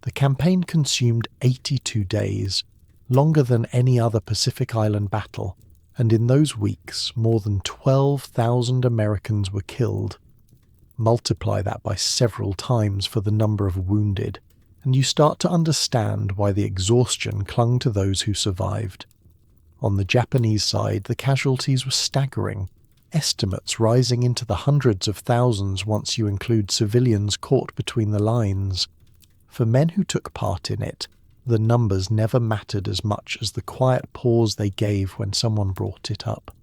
The campaign consumed 82 days, longer than any other Pacific Island battle, and in those weeks more than 12,000 Americans were killed. Multiply that by several times for the number of wounded, and you start to understand why the exhaustion clung to those who survived. On the Japanese side, the casualties were staggering, estimates rising into the hundreds of thousands once you include civilians caught between the lines. For men who took part in it, the numbers never mattered as much as the quiet pause they gave when someone brought it up.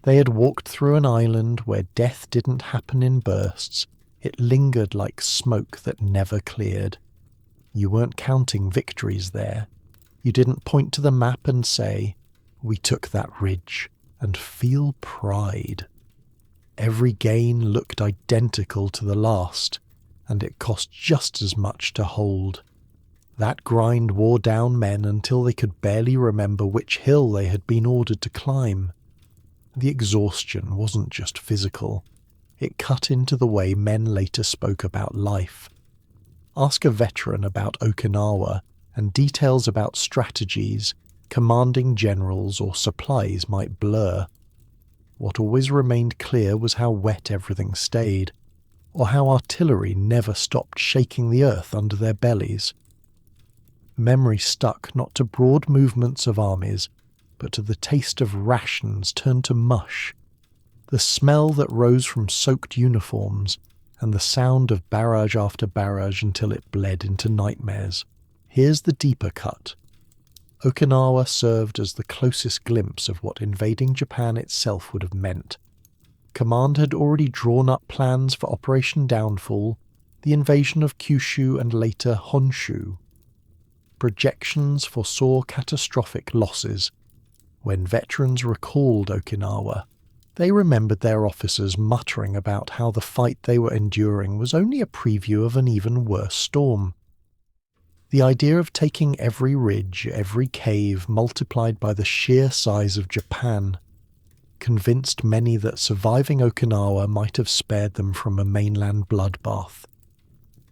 They had walked through an island where death didn't happen in bursts. It lingered like smoke that never cleared. You weren't counting victories there. You didn't point to the map and say, "We took that ridge," and feel pride. Every gain looked identical to the last, and it cost just as much to hold. That grind wore down men until they could barely remember which hill they had been ordered to climb. The exhaustion wasn't just physical. It cut into the way men later spoke about life. Ask a veteran about Okinawa, and details about strategies, commanding generals or supplies might blur. What always remained clear was how wet everything stayed, or how artillery never stopped shaking the earth under their bellies. Memory stuck not to broad movements of armies, but to the taste of rations turned to mush, the smell that rose from soaked uniforms, and the sound of barrage after barrage until it bled into nightmares. Here's the deeper cut. Okinawa served as the closest glimpse of what invading Japan itself would have meant. Command had already drawn up plans for Operation Downfall, the invasion of Kyushu and later Honshu. Projections foresaw catastrophic losses. When veterans recalled Okinawa, they remembered their officers muttering about how the fight they were enduring was only a preview of an even worse storm. The idea of taking every ridge, every cave, multiplied by the sheer size of Japan, convinced many that surviving Okinawa might have spared them from a mainland bloodbath.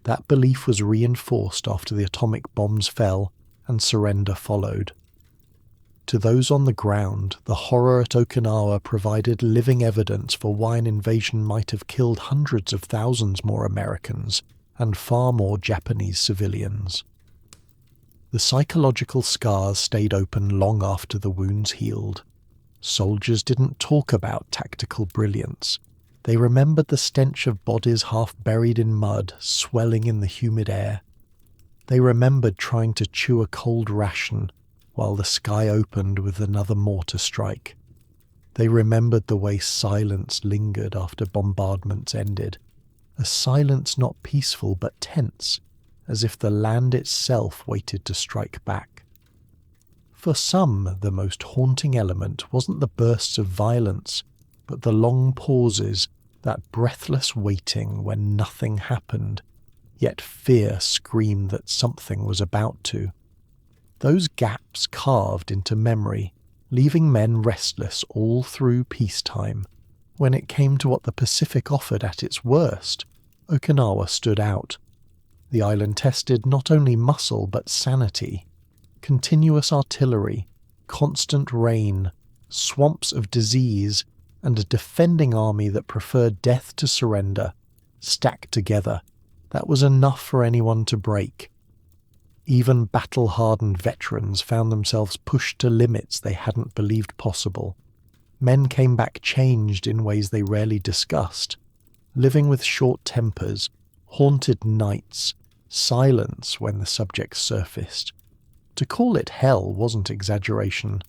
That belief was reinforced after the atomic bombs fell and surrender followed. To those on the ground, the horror at Okinawa provided living evidence for why an invasion might have killed hundreds of thousands more Americans and far more Japanese civilians. The psychological scars stayed open long after the wounds healed. Soldiers didn't talk about tactical brilliance. They remembered the stench of bodies half buried in mud, swelling in the humid air. They remembered trying to chew a cold ration while the sky opened with another mortar strike. They remembered the way silence lingered after bombardments ended, a silence not peaceful but tense, as if the land itself waited to strike back. For some, the most haunting element wasn't the bursts of violence, but the long pauses, that breathless waiting when nothing happened, yet fear screamed that something was about to. Those gaps carved into memory, leaving men restless all through peacetime. When it came to what the Pacific offered at its worst, Okinawa stood out. The island tested not only muscle but sanity. Continuous artillery, constant rain, swamps of disease, and a defending army that preferred death to surrender, stacked together. That was enough for anyone to break. Even battle-hardened veterans found themselves pushed to limits they hadn't believed possible. Men came back changed in ways they rarely discussed, living with short tempers, haunted nights, silence when the subject surfaced. To call it hell wasn't exaggeration.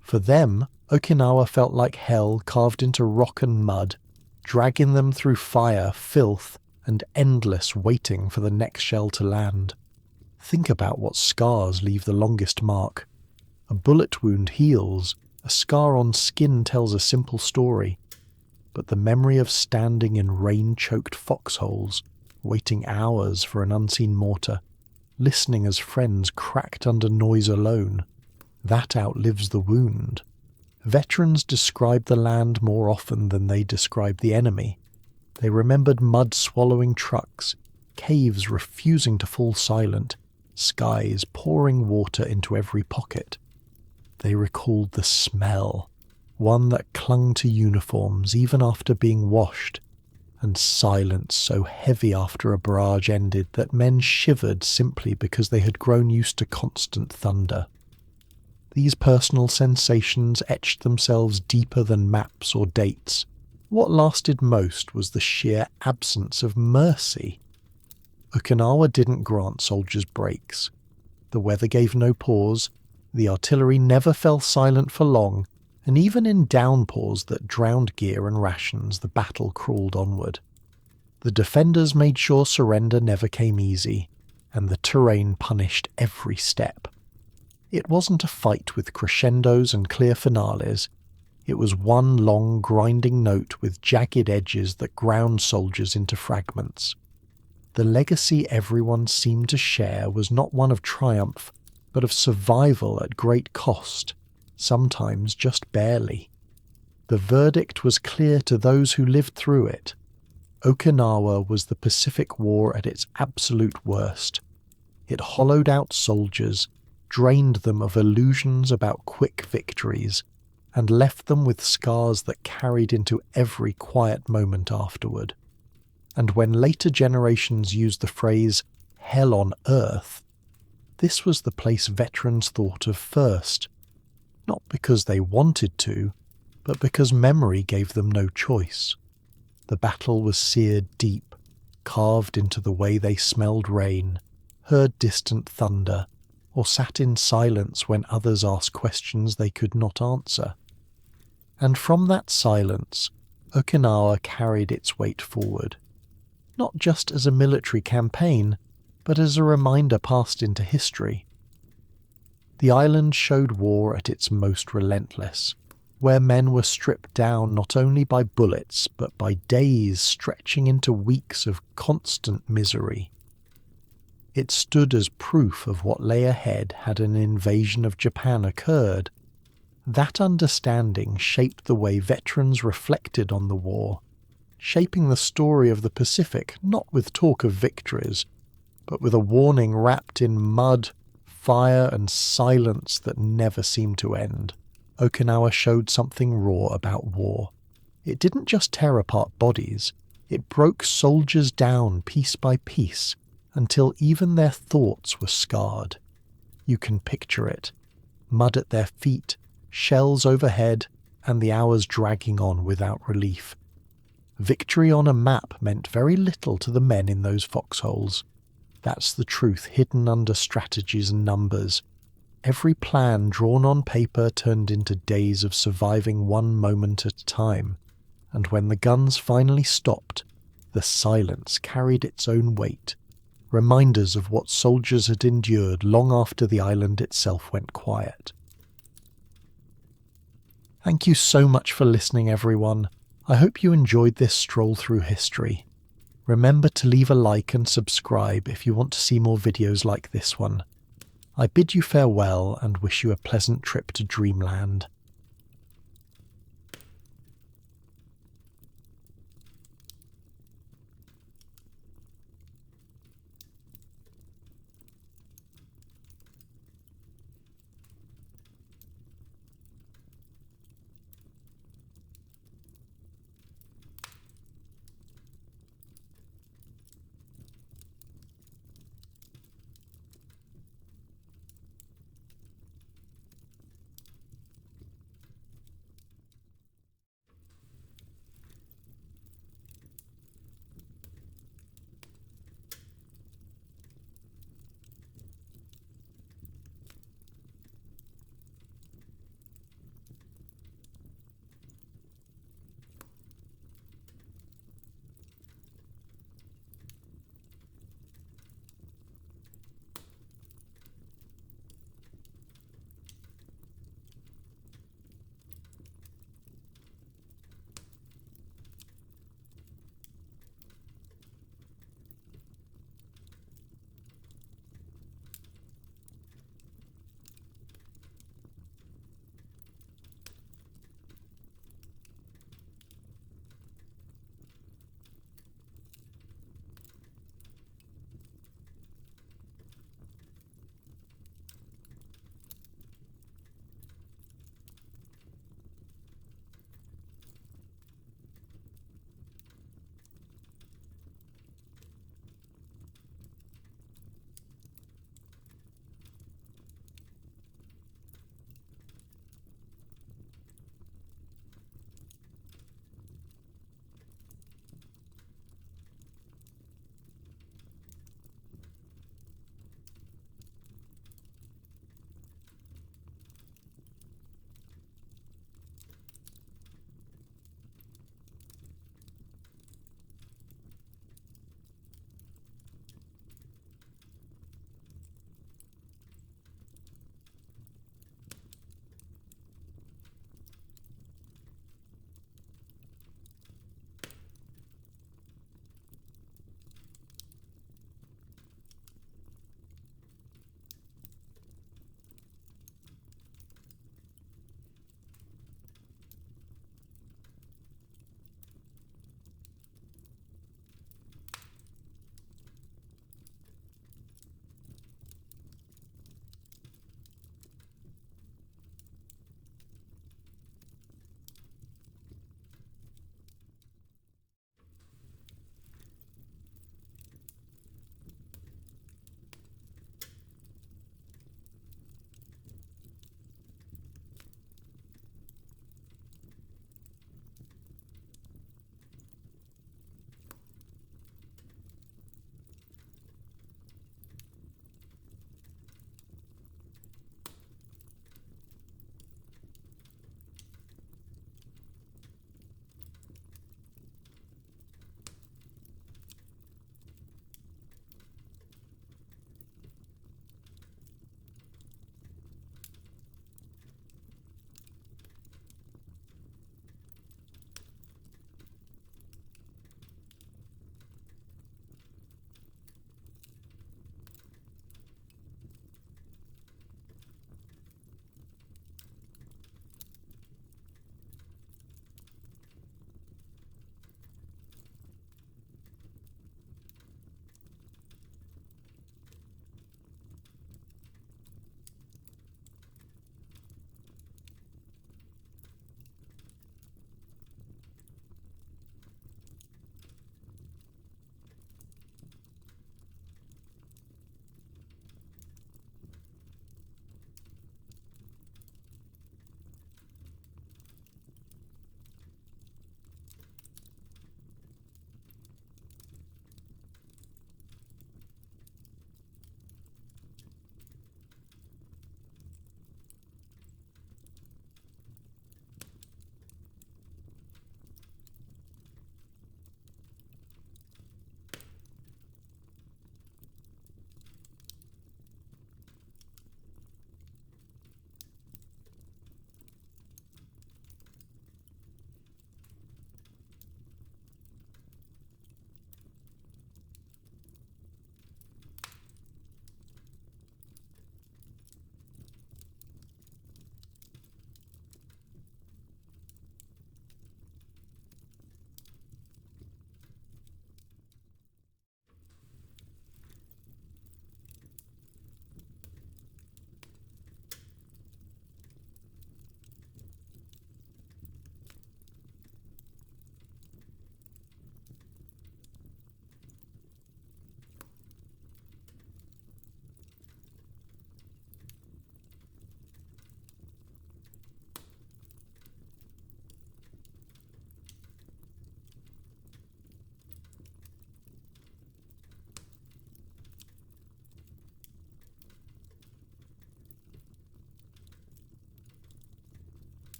For them, Okinawa felt like hell carved into rock and mud, dragging them through fire, filth, and endless waiting for the next shell to land. Think about what scars leave the longest mark. A bullet wound heals, a scar on skin tells a simple story. But the memory of standing in rain-choked foxholes, waiting hours for an unseen mortar, listening as friends cracked under noise alone. That outlives the wound. Veterans described the land more often than they described the enemy. They remembered mud-swallowing trucks, caves refusing to fall silent, skies pouring water into every pocket. They recalled the smell, one that clung to uniforms even after being washed, and silence so heavy after a barrage ended that men shivered simply because they had grown used to constant thunder. These personal sensations etched themselves deeper than maps or dates. What lasted most was the sheer absence of mercy. Okinawa didn't grant soldiers breaks. The weather gave no pause, the artillery never fell silent for long, and even in downpours that drowned gear and rations, the battle crawled onward. The defenders made sure surrender never came easy, and the terrain punished every step. It wasn't a fight with crescendos and clear finales. It was one long grinding note with jagged edges that ground soldiers into fragments. The legacy everyone seemed to share was not one of triumph, but of survival at great cost, sometimes just barely. The verdict was clear to those who lived through it. Okinawa was the Pacific War at its absolute worst. It hollowed out soldiers, drained them of illusions about quick victories, and left them with scars that carried into every quiet moment afterward. And when later generations used the phrase "hell on earth," this was the place veterans thought of first, not because they wanted to, but because memory gave them no choice. The battle was seared deep, carved into the way they smelled rain, heard distant thunder, or sat in silence when others asked questions they could not answer. And from that silence, Okinawa carried its weight forward, not just as a military campaign, but as a reminder passed into history. The island showed war at its most relentless, where men were stripped down not only by bullets, but by days stretching into weeks of constant misery. It stood as proof of what lay ahead had an invasion of Japan occurred. That understanding shaped the way veterans reflected on the war, shaping the story of the Pacific not with talk of victories, but with a warning wrapped in mud, fire and silence that never seemed to end. Okinawa showed something raw about war. It didn't just tear apart bodies, it broke soldiers down piece by piece until even their thoughts were scarred. You can picture it. Mud at their feet, shells overhead, and the hours dragging on without relief. Victory on a map meant very little to the men in those foxholes. That's the truth hidden under strategies and numbers. Every plan drawn on paper turned into days of surviving one moment at a time, and when the guns finally stopped, the silence carried its own weight, reminders of what soldiers had endured long after the island itself went quiet. Thank you so much for listening, everyone. I hope you enjoyed this stroll through history. Remember to leave a like and subscribe if you want to see more videos like this one. I bid you farewell and wish you a pleasant trip to Dreamland.